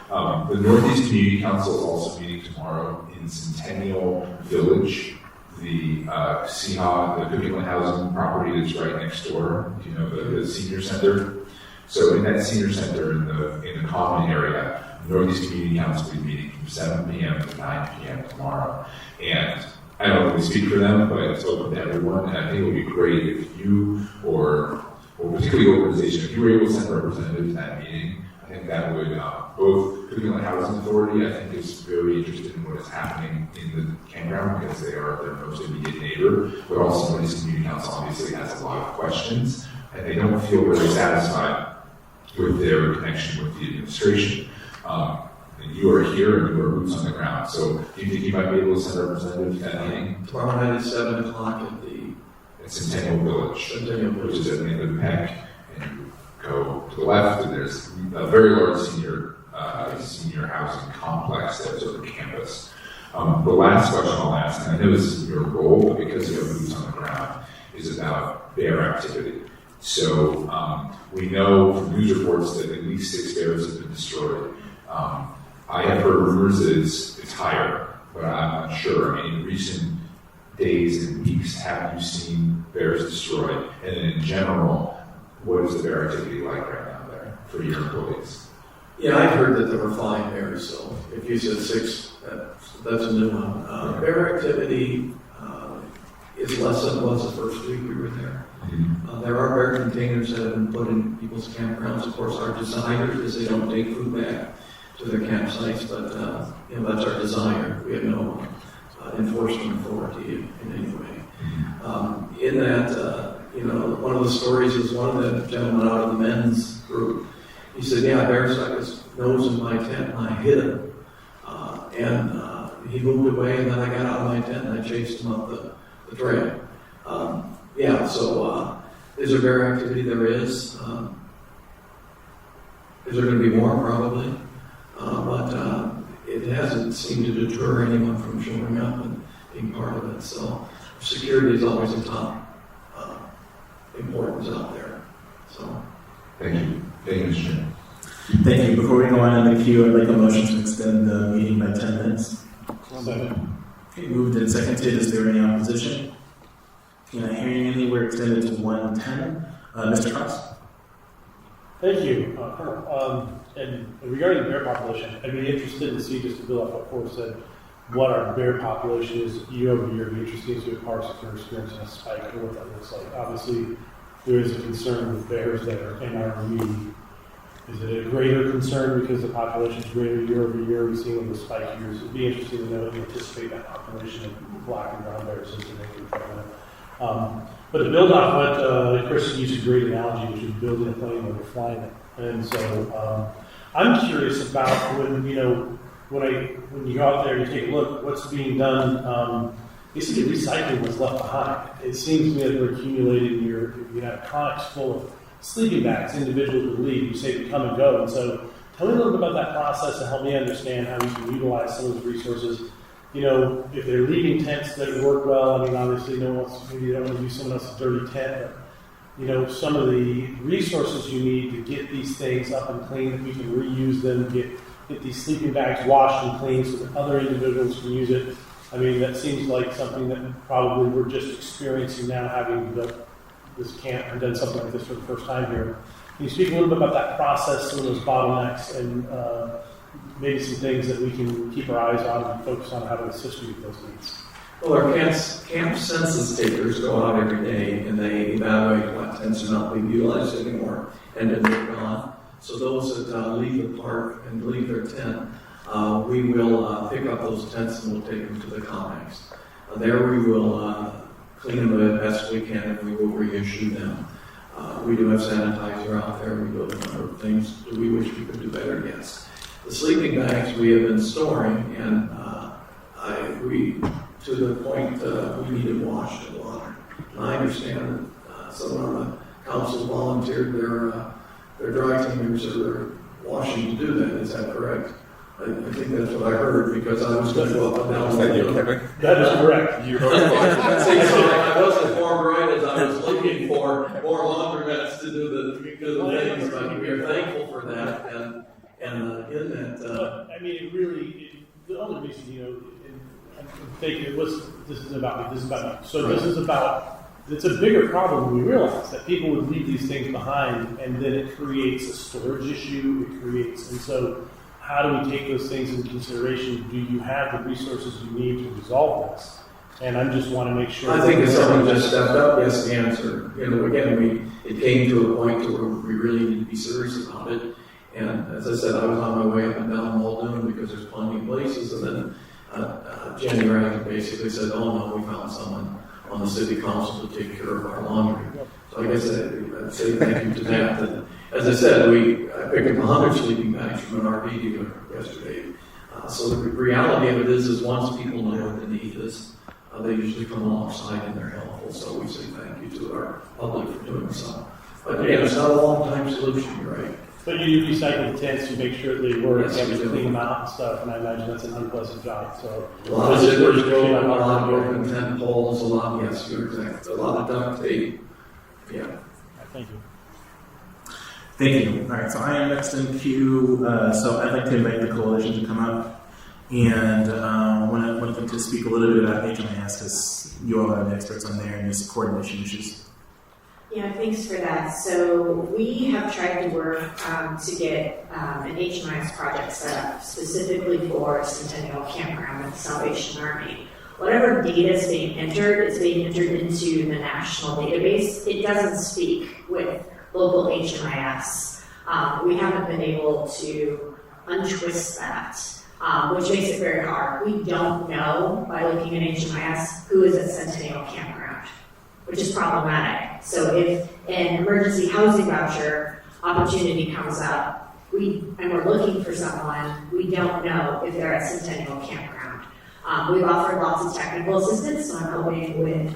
But, the Northeast Community Council is also meeting tomorrow in Centennial Village, the the Cooking Housing property that's right next door. Do you know the senior center? So in that senior center in the common area, Northeast Community Council will be meeting from 7 p.m. to 9 p.m. tomorrow. And I don't really speak for them, but it's open to everyone. And I think it would be great if you or particularly organization, if you were able to send a representative to that meeting. I think that would, both Cooking Housing Authority, I think, is very interested in what is happening in the campground because they are their most immediate neighbor, but also Northeast Community Council obviously has a lot of questions, and they don't feel really satisfied with their connection with the administration. And you are here and you are boots on the ground. So do you think you might be able to send a representative to that meeting? Tomorrow night at 7 o'clock at Centennial Village, which is at the end of the Peck, and you go to the left, and there's a very large senior housing complex that's over campus. The last question I'll ask, and I know this is your role, but because you have boots on the ground, is about bear activity. So we know from news reports that at least 6 bears have been destroyed. I have heard rumors that it's higher, but I'm not sure. I mean, in recent days and weeks, have you seen bears destroyed? And then in general, what is the bear activity like right now there for your employees? Yeah, I heard that there were 5 bears, so if you said 6, that's a new one. Bear activity is less than it was the first week we were there. There are bear containers that have been put in people's campgrounds. Of course, our desire is they don't take food back to their campsites, but that's our desire. We have no enforcement authority in any way. In that, one of the stories is one of the gentlemen out of the men's group. He said, "Yeah, a bear stuck his nose in my tent and I hit him, and he moved away, and then I got out of my tent and I chased him up the trail." Is there bear activity? There is. Is there going to be more? Probably. But it hasn't seemed to deter anyone from showing up and being part of it. So security is always a top importance out there. So thank you. Thank you, Mr. Chairman. Thank you. Before we go on in the queue, I'd like a motion to extend the meeting by 10 minutes. Okay, moved and seconded. Is there any opposition? Not hearing any, we're extended to 1:10. Mr. Cross. Thank you, Colonel. and regarding the bear population, I'd be interested to see, just to build off what Forrest said, what our bear population is year over year. It'd be interesting to see if parks are experiencing a spike or what that looks like. Obviously, there is a concern with bears there in our community. Is it a greater concern because the population is greater year over year? We've seen them spike years. It'd be interesting to know and anticipate that population of black and brown bears as they make it. But to build off what Chris used a great analogy, which is building a plane when we're flying it. And so I'm curious about when you go out there and you take a look, what's being done. Basically, recycling what's left behind. It seems to me that we're accumulating you have conics full of sleeping bags. Individuals would leave. You say to come and go. And so, tell me a little bit about that process to help me understand how we can utilize some of those resources. If they're leaving tents that work well, I mean, obviously, maybe you don't want to use someone else's dirty tent, but some of the resources you need to get these things up and clean, that we can reuse them, get these sleeping bags washed and cleaned so that other individuals can use it. I mean, that seems like something that probably we're just experiencing now, having built this camp and done something like this for the first time here. Can you speak a little bit about that process, some of those bottlenecks, and maybe some things that we can keep our eyes on and focus on how to assist you with those needs? Well, our camp census takers go out every day and they evaluate what tents are not being utilized anymore, and then they're gone. So those that leave the park and leave their tent, we will pick up those tents and we'll take them to the comics. There we will clean them as best we can and we will reissue them. We do have sanitizer out there. We do a number of things. Do we wish we could do better? Yes. The sleeping bags we have been storing, and to the point we need them washed and watered. I understand that some of the council volunteered their dry cleaners or their washing to do that. Is that correct? I think that's what I heard because I was going to go up and down. That is correct. You heard I wasn't informed right as I was looking for more laundromats to do the things, but we are thankful for that. And in that, I mean, it really, the only reason, I'm thinking this is about me. So right. This is about, it's a bigger problem than we realize, that people would leave these things behind and then it creates a storage issue. And so how do we take those things into consideration? Do you have the resources you need to resolve this? And I just want to make sure. I think if someone just stepped up, yes, the answer. Again, it came to a point where we really need to be serious about it. And as I said, I was on my way up and down Muldoon because there's plenty of places. And then Jenny Ragland basically said, "Oh no, we found someone on the city council to take care of our laundry." So I guess I'd say thank you to that. And as I said, I picked up 100 sleeping bags from an RV dealer yesterday. So the reality of it is once people know what the need is, they usually come alongside and they're helpful. So we say thank you to our public for doing so. But again, it's not a long-time solution, you're right. But you recycle the tents, you make sure they work, Yes, you clean them out and stuff, and I imagine that's an unpleasant job. So a lot of zippers go, a lot of broken tent poles, a lot, yes, you're exact. A lot of duct tape. Yeah. Thank you. Thank you. All right, so I am next in queue. So I'd like to invite the coalition to come up, and want them to speak a little bit about HMIS because you all are the experts on there and just coordination issues. Yeah, thanks for that. So we have tried to work to get an HMIS project set up specifically for Centennial Campground with the Salvation Army. Whatever data is being entered into the national database. It doesn't speak with local HMIS. We haven't been able to untwist that, which makes it very hard. We don't know by looking at HMIS who is at Centennial Campground, which is problematic. So if an emergency housing voucher opportunity comes up, and we're looking for someone, we don't know if they're at Centennial Campground. We've offered lots of technical assistance, so I'm hoping with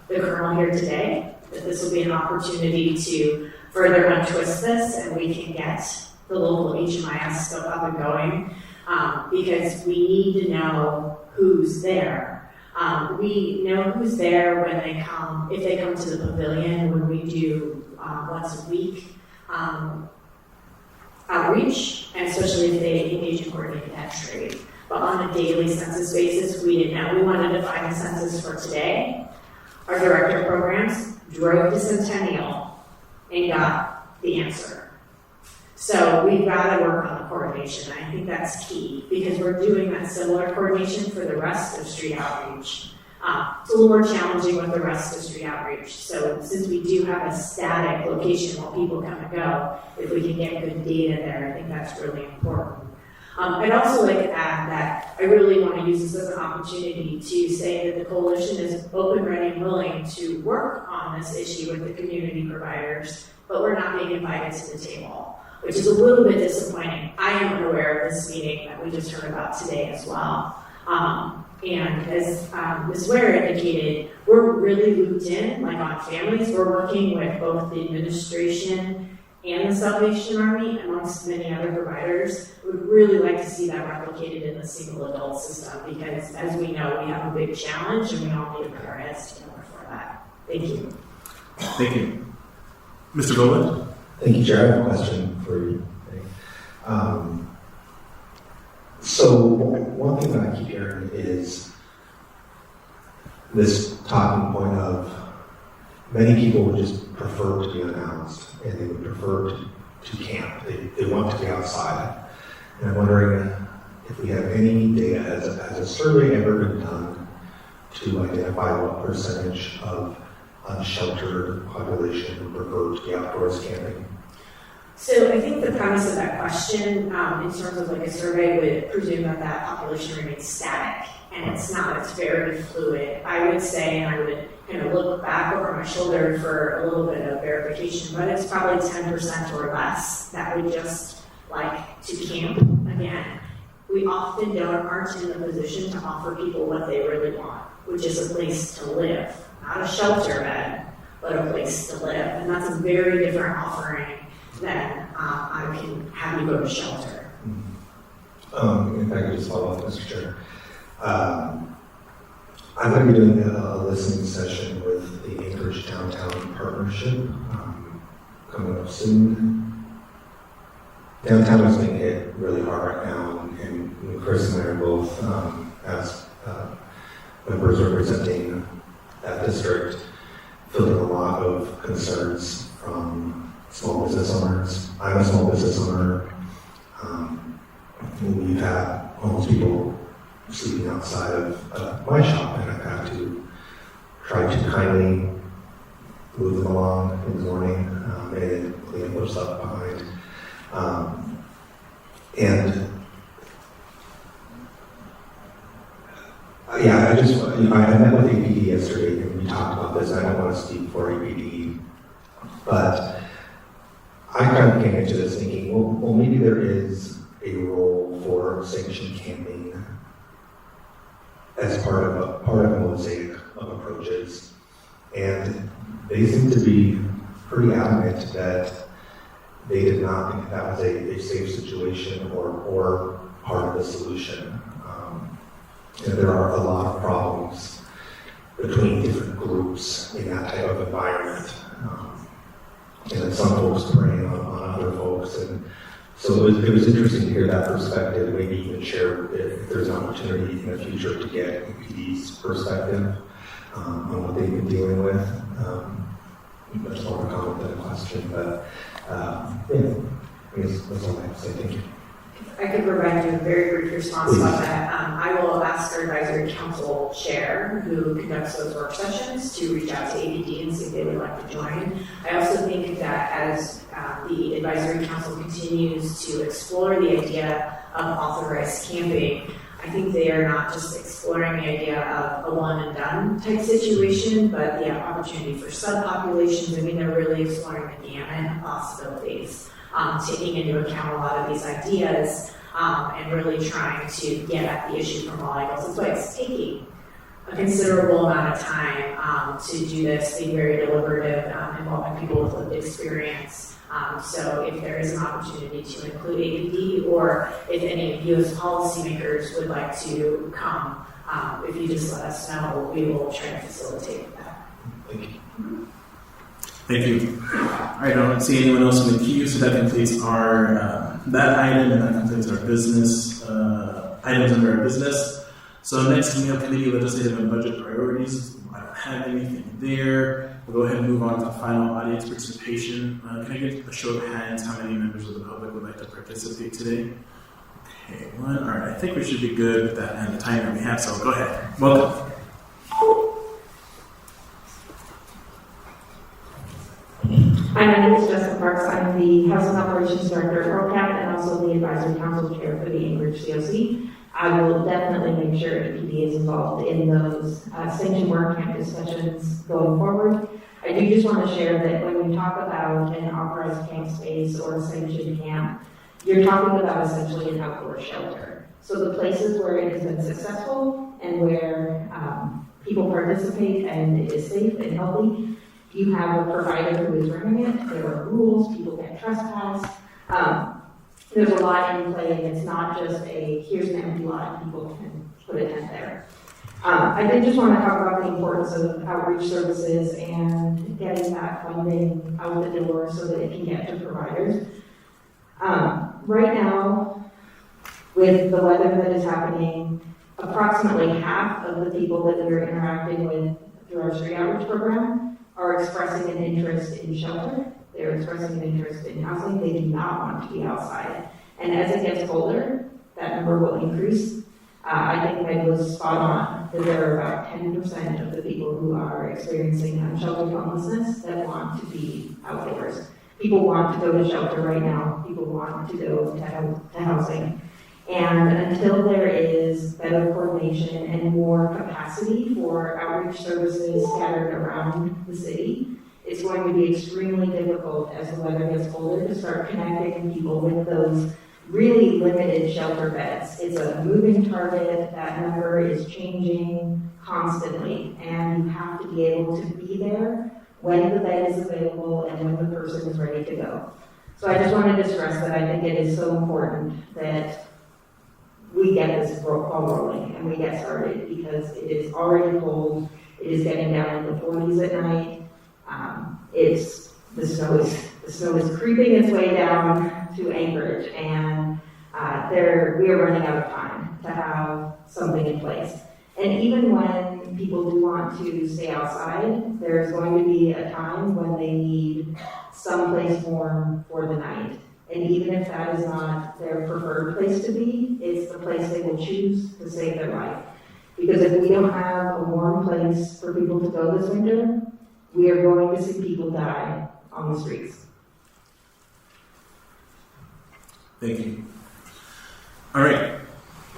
the Colonel here today that this will be an opportunity to further untwist this and we can get the local HMIS stuff up and going because we need to know who's there. We know who's there when they come, if they come to the pavilion, when we do once a week outreach, and especially if they engage in coordinated pet trade. But on a daily census basis, we didn't know. We wanted to find the census for today. Our director of programs drove to Centennial and got the answer. So we've got to work on the coordination. I think that's key because we're doing that similar coordination for the rest of street outreach. It's a little more challenging with the rest of street outreach. So since we do have a static location where people come and go, if we can get good data there, I think that's really important. I'd also like to add that I really want to use this as an opportunity to say that the coalition is open, ready, and willing to work on this issue with the community providers, but we're not being invited to the table, which is a little bit disappointing. I am unaware of this meeting that we just heard about today as well. And as Ms. Ware indicated, we're really looped in, like on families. We're working with both the administration and the Salvation Army, amongst many other providers. We'd really like to see that replicated in the single adult system because, as we know, we have a big challenge and we all need to put our heads together for that. Thank you. Thank you. Mr. Goland? Thank you, Chair. I have a question for you. So one thing that I keep hearing is this talking point of many people would just prefer to be unhoused and they would prefer to camp. They want to be outside. And I'm wondering if we have any data, has a survey ever been done to identify what percentage of unsheltered population would prefer to be outdoors camping? So I think the premise of that question, in terms of like a survey, would presume that that population remains static, and it's not. It's very fluid. I would say, and I would kind of look back over my shoulder for a little bit of verification, but it's probably 10% or less that would just like to camp. Again, we often aren't in the position to offer people what they really want, which is a place to live, not a shelter bed, but a place to live, and that's a very different offering than I can have you go to shelter. If I could just follow up, Mr. Chair. I'm going to be doing a listening session with the Anchorage Downtown Partnership coming up soon. Downtown is being hit really hard right now, and Chris and I are both, as members representing that district, feeling a lot of concerns from small business owners. I'm a small business owner. We've had homeless people sleeping outside of my shop, and I've had to try to kindly move them along in the morning and clean up their stuff behind. I met with APD yesterday, and we talked about this. I don't want to speak for APD, but I kind of came into this thinking, well, maybe there is a role for sanctioned camping as part of a mosaic of approaches, and they seem to be pretty adamant that they did not think that was a safe situation or part of the solution. There are a lot of problems between different groups in that type of environment. And some folks preying on other folks. And so it was interesting to hear that perspective, maybe even share if there's an opportunity in the future to get APD's perspective on what they've been dealing with. I just want to comment on that question, but I guess that's all I have to say. Thank you. I could provide you a very brief response about that. I will ask our advisory council chair, who conducts those work sessions, to reach out to APD and see if they would like to join. I also think that as the advisory council continues to explore the idea of authorized camping, I think they are not just exploring the idea of a one and done type situation, but the opportunity for subpopulations. I mean, they're really exploring the gamut of possibilities. Taking into account a lot of these ideas and really trying to get at the issue from all angles. That's why it's taking a considerable amount of time to do this, being very deliberative, involving people with lived experience. So if there is an opportunity to include APD, or if any of you as policymakers would like to come, if you just let us know, we will try to facilitate that. Thank you. Thank you. All right, I don't see anyone else in the queue, so that completes our that item, and that completes our business items under our business. So next, we have committee legislative and budget priorities. I don't have anything there. We'll go ahead and move on to final audience participation. Can I get a show of hands? How many members of the public would like to participate today? Okay, one. All right, I think we should be good with that and the time that we have, so go ahead. Welcome. Hi, my name is Jessica Parks. I'm the Housing Operations Director at ProCap and also the Advisory Council Chair for the Anchorage COC. I will definitely make sure EPD is involved in those sanctioned work camp discussions going forward. I do just want to share that when we talk about an authorized camp space or a sanctioned camp, you're talking about essentially an outdoor shelter. So the places where it has been successful and where people participate and it is safe and healthy, you have a provider who is running it. There are rules. People can't trespass. There's a lot in play, and it's not just a here's an empty lot and people can put a tent there. I did just want to talk about the importance of outreach services and getting that funding out the door so that it can get to providers. Right now, with the weather that is happening, approximately half of the people that we're interacting with through our street outreach program are expressing an interest in shelter. They're expressing an interest in housing. They do not want to be outside. And as it gets colder, that number will increase. I think Meg was spot on that there are about 10% of the people who are experiencing unsheltered homelessness that want to be outdoors. People want to go to shelter right now. People want to go to housing. And until there is better coordination and more capacity for outreach services scattered around the city, it's going to be extremely difficult as the weather gets colder to start connecting people with those really limited shelter beds. It's a moving target. That number is changing constantly, and you have to be able to be there when the bed is available and when the person is ready to go. So I just wanted to stress that I think it is so important that we get this ball rolling and we get started because it is already cold. It is getting down in the 40s at night. The snow is creeping its way down to Anchorage, and we are running out of time to have something in place. And even when people do want to stay outside, there's going to be a time when they need someplace warm for the night. And even if that is not their preferred place to be, it's the place they will choose to save their life. Because if we don't have a warm place for people to go this winter, we are going to see people die on the streets. Thank you. All right.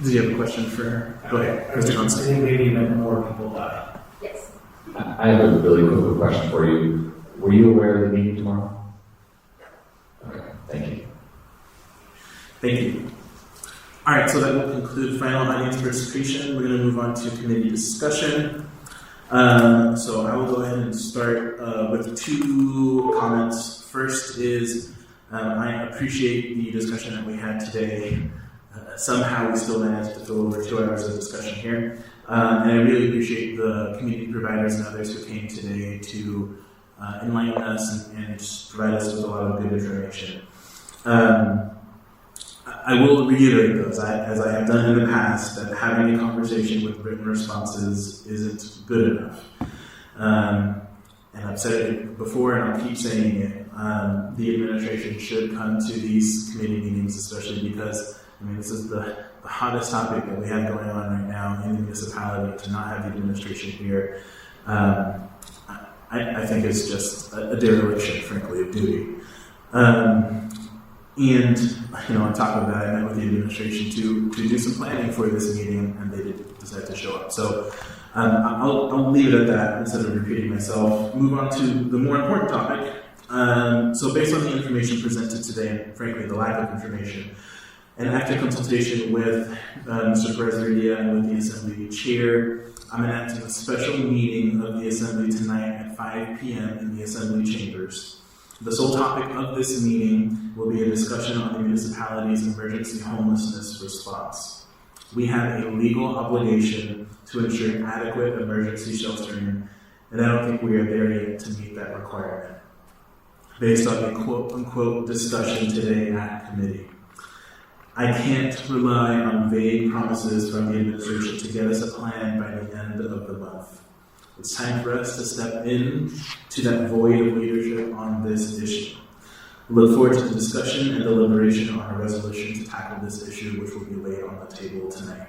Did you have a question for? Go ahead, Mr. Johnson. I think maybe even more people die. Yes. I have a really quick question for you. Were you aware of the meeting tomorrow? Okay, thank you. Thank you. All right, so that will conclude final audience participation. We're going to move on to committee discussion. So I will go ahead and start with two comments. First is I appreciate the discussion that we had today. Somehow we still managed to fill over 2 hours of discussion here. And I really appreciate the community providers and others who came today to enlighten us and provide us with a lot of good information. I will reiterate those, as I have done in the past, that having a conversation with written responses isn't good enough. And I've said it before and I'll keep saying it. The administration should come to these committee meetings, especially because, this is the hottest topic that we have going on right now in the municipality. To not have the administration here, I think it's just a dereliction, frankly, of duty. And on top of that, I met with the administration to do some planning for this meeting, and they did decide to show up. So I'll leave it at that instead of repeating myself. Move on to the more important topic. So based on the information presented today, and frankly the lack of information, and after consultation with Mr. Perez-Verdia and with the Assembly Chair, I'm enacting a special meeting of the Assembly tonight at 5 p.m. in the Assembly chambers. The sole topic of this meeting will be a discussion on the municipality's emergency homelessness response. We have a legal obligation to ensure adequate emergency sheltering, and I don't think we are there yet to meet that requirement, based on a quote-unquote discussion today at committee. I can't rely on vague promises from the administration to get us a plan by the end of the month. It's time for us to step in to that void of leadership on this issue. We look forward to the discussion and deliberation on a resolution to tackle this issue, which will be laid on the table tonight.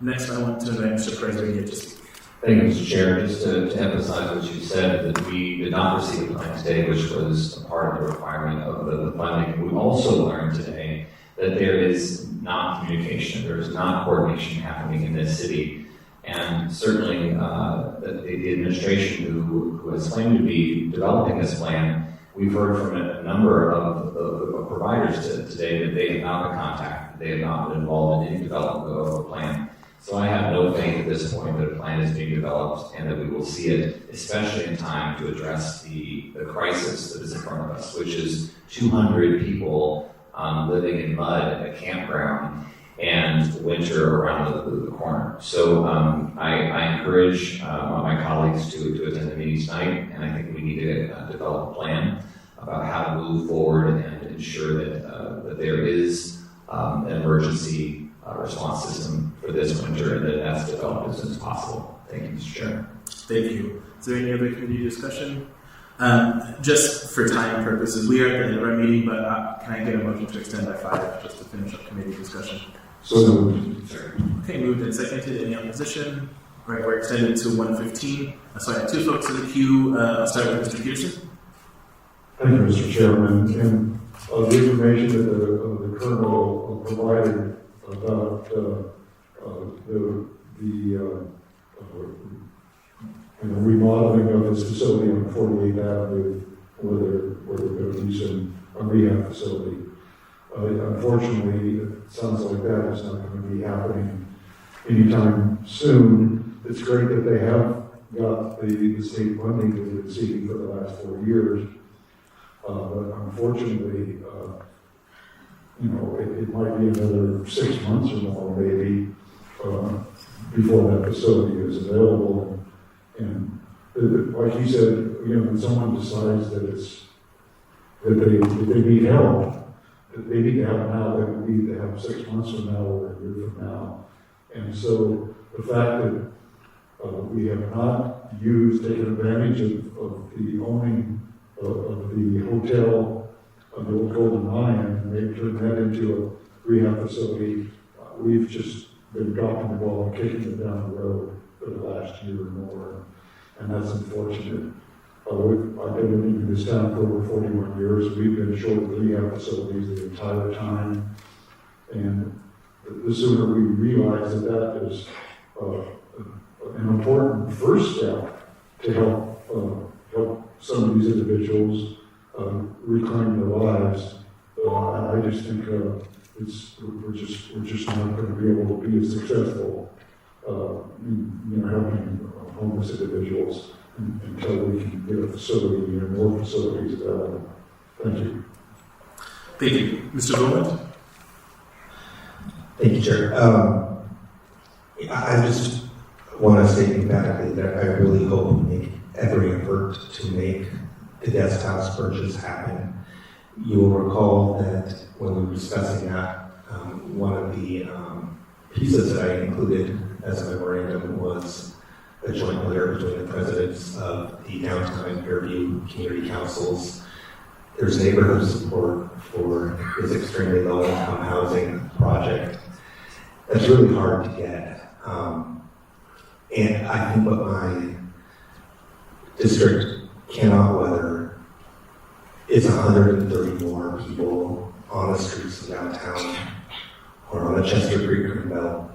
Next, I want to invite Mr. President to speak. Thank you, Mr. Chair. Just to emphasize what you said, that we did not receive a plan today, which was a part of the requirement of the funding. We also learned today that there is not communication, there is not coordination happening in this city. And certainly the administration who has claimed to be developing this plan, we've heard from a number of providers today that they have not been contacted, they have not been involved in any development of a plan. So I have no faith at this point that a plan is being developed and that we will see it, especially in time to address the crisis that is in front of us, which is 200 people living in mud at a campground and winter around the corner. So I encourage my colleagues to attend the meeting tonight, and I think we need to develop a plan about how to move forward and ensure that there is an emergency response system for this winter, and that's developed as soon as possible. Thank you, Mr. Chair. Thank you. Is there any other committee discussion? Just for time purposes, we are at the end of our meeting, but can I get a motion to extend by 5 just to finish up committee discussion? So moved. Okay, moved and seconded. Any opposition? All right, we're extended to 1:15. So I have 2 folks in the queue. I'll start with Mr. Peterson. Thank you, Mr. Chairman. And the information that the Colonel provided about the remodeling of his facility on 48th Avenue, where they're going to be some rehab facility. Unfortunately, it sounds like that is not going to be happening anytime soon. It's great that they have got the state funding that they've been seeking for the last 4 years, but unfortunately, it might be another 6 months or more, maybe, before that facility is available. And like you said, when someone decides that they need help, that they need to have now, they would need to have 6 months from now or a year from now. And so the fact that we have not taken advantage of the owning of the hotel of the old Golden Lion, and they've turned that into a rehab facility, we've just been dropping the ball and kicking it down the road for the last year or more. And that's unfortunate. I've been living in this town for over 41 years. We've been short of rehab facilities the entire time. And the sooner we realize that is an important first step to help some of these individuals reclaim their lives, I just think we're just not going to be able to be as successful in helping homeless individuals until we can get a facility and more facilities available. Thank you. Thank you. Mr. Gold? Thank you, Chair. I just want to state emphatically that I really hope we make every effort to make the guest house purchase happen. You will recall that when we were discussing that, one of the pieces that I included as a memorandum was a joint letter between the presidents of the downtown and Fairview community councils. There's neighborhood support for this extremely low-income housing project. That's really hard to get. And I think what my district cannot weather is 130 more people on the streets of downtown or on the Chester Creek Greenbelt.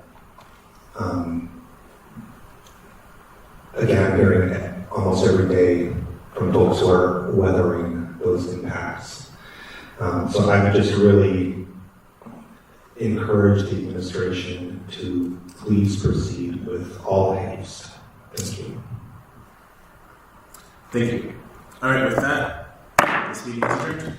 Again, I'm hearing it almost every day from folks who are weathering those impacts. So I would just really encourage the administration to please proceed with all haste. Thank you. Thank you. All right, with that, this meeting is adjourned.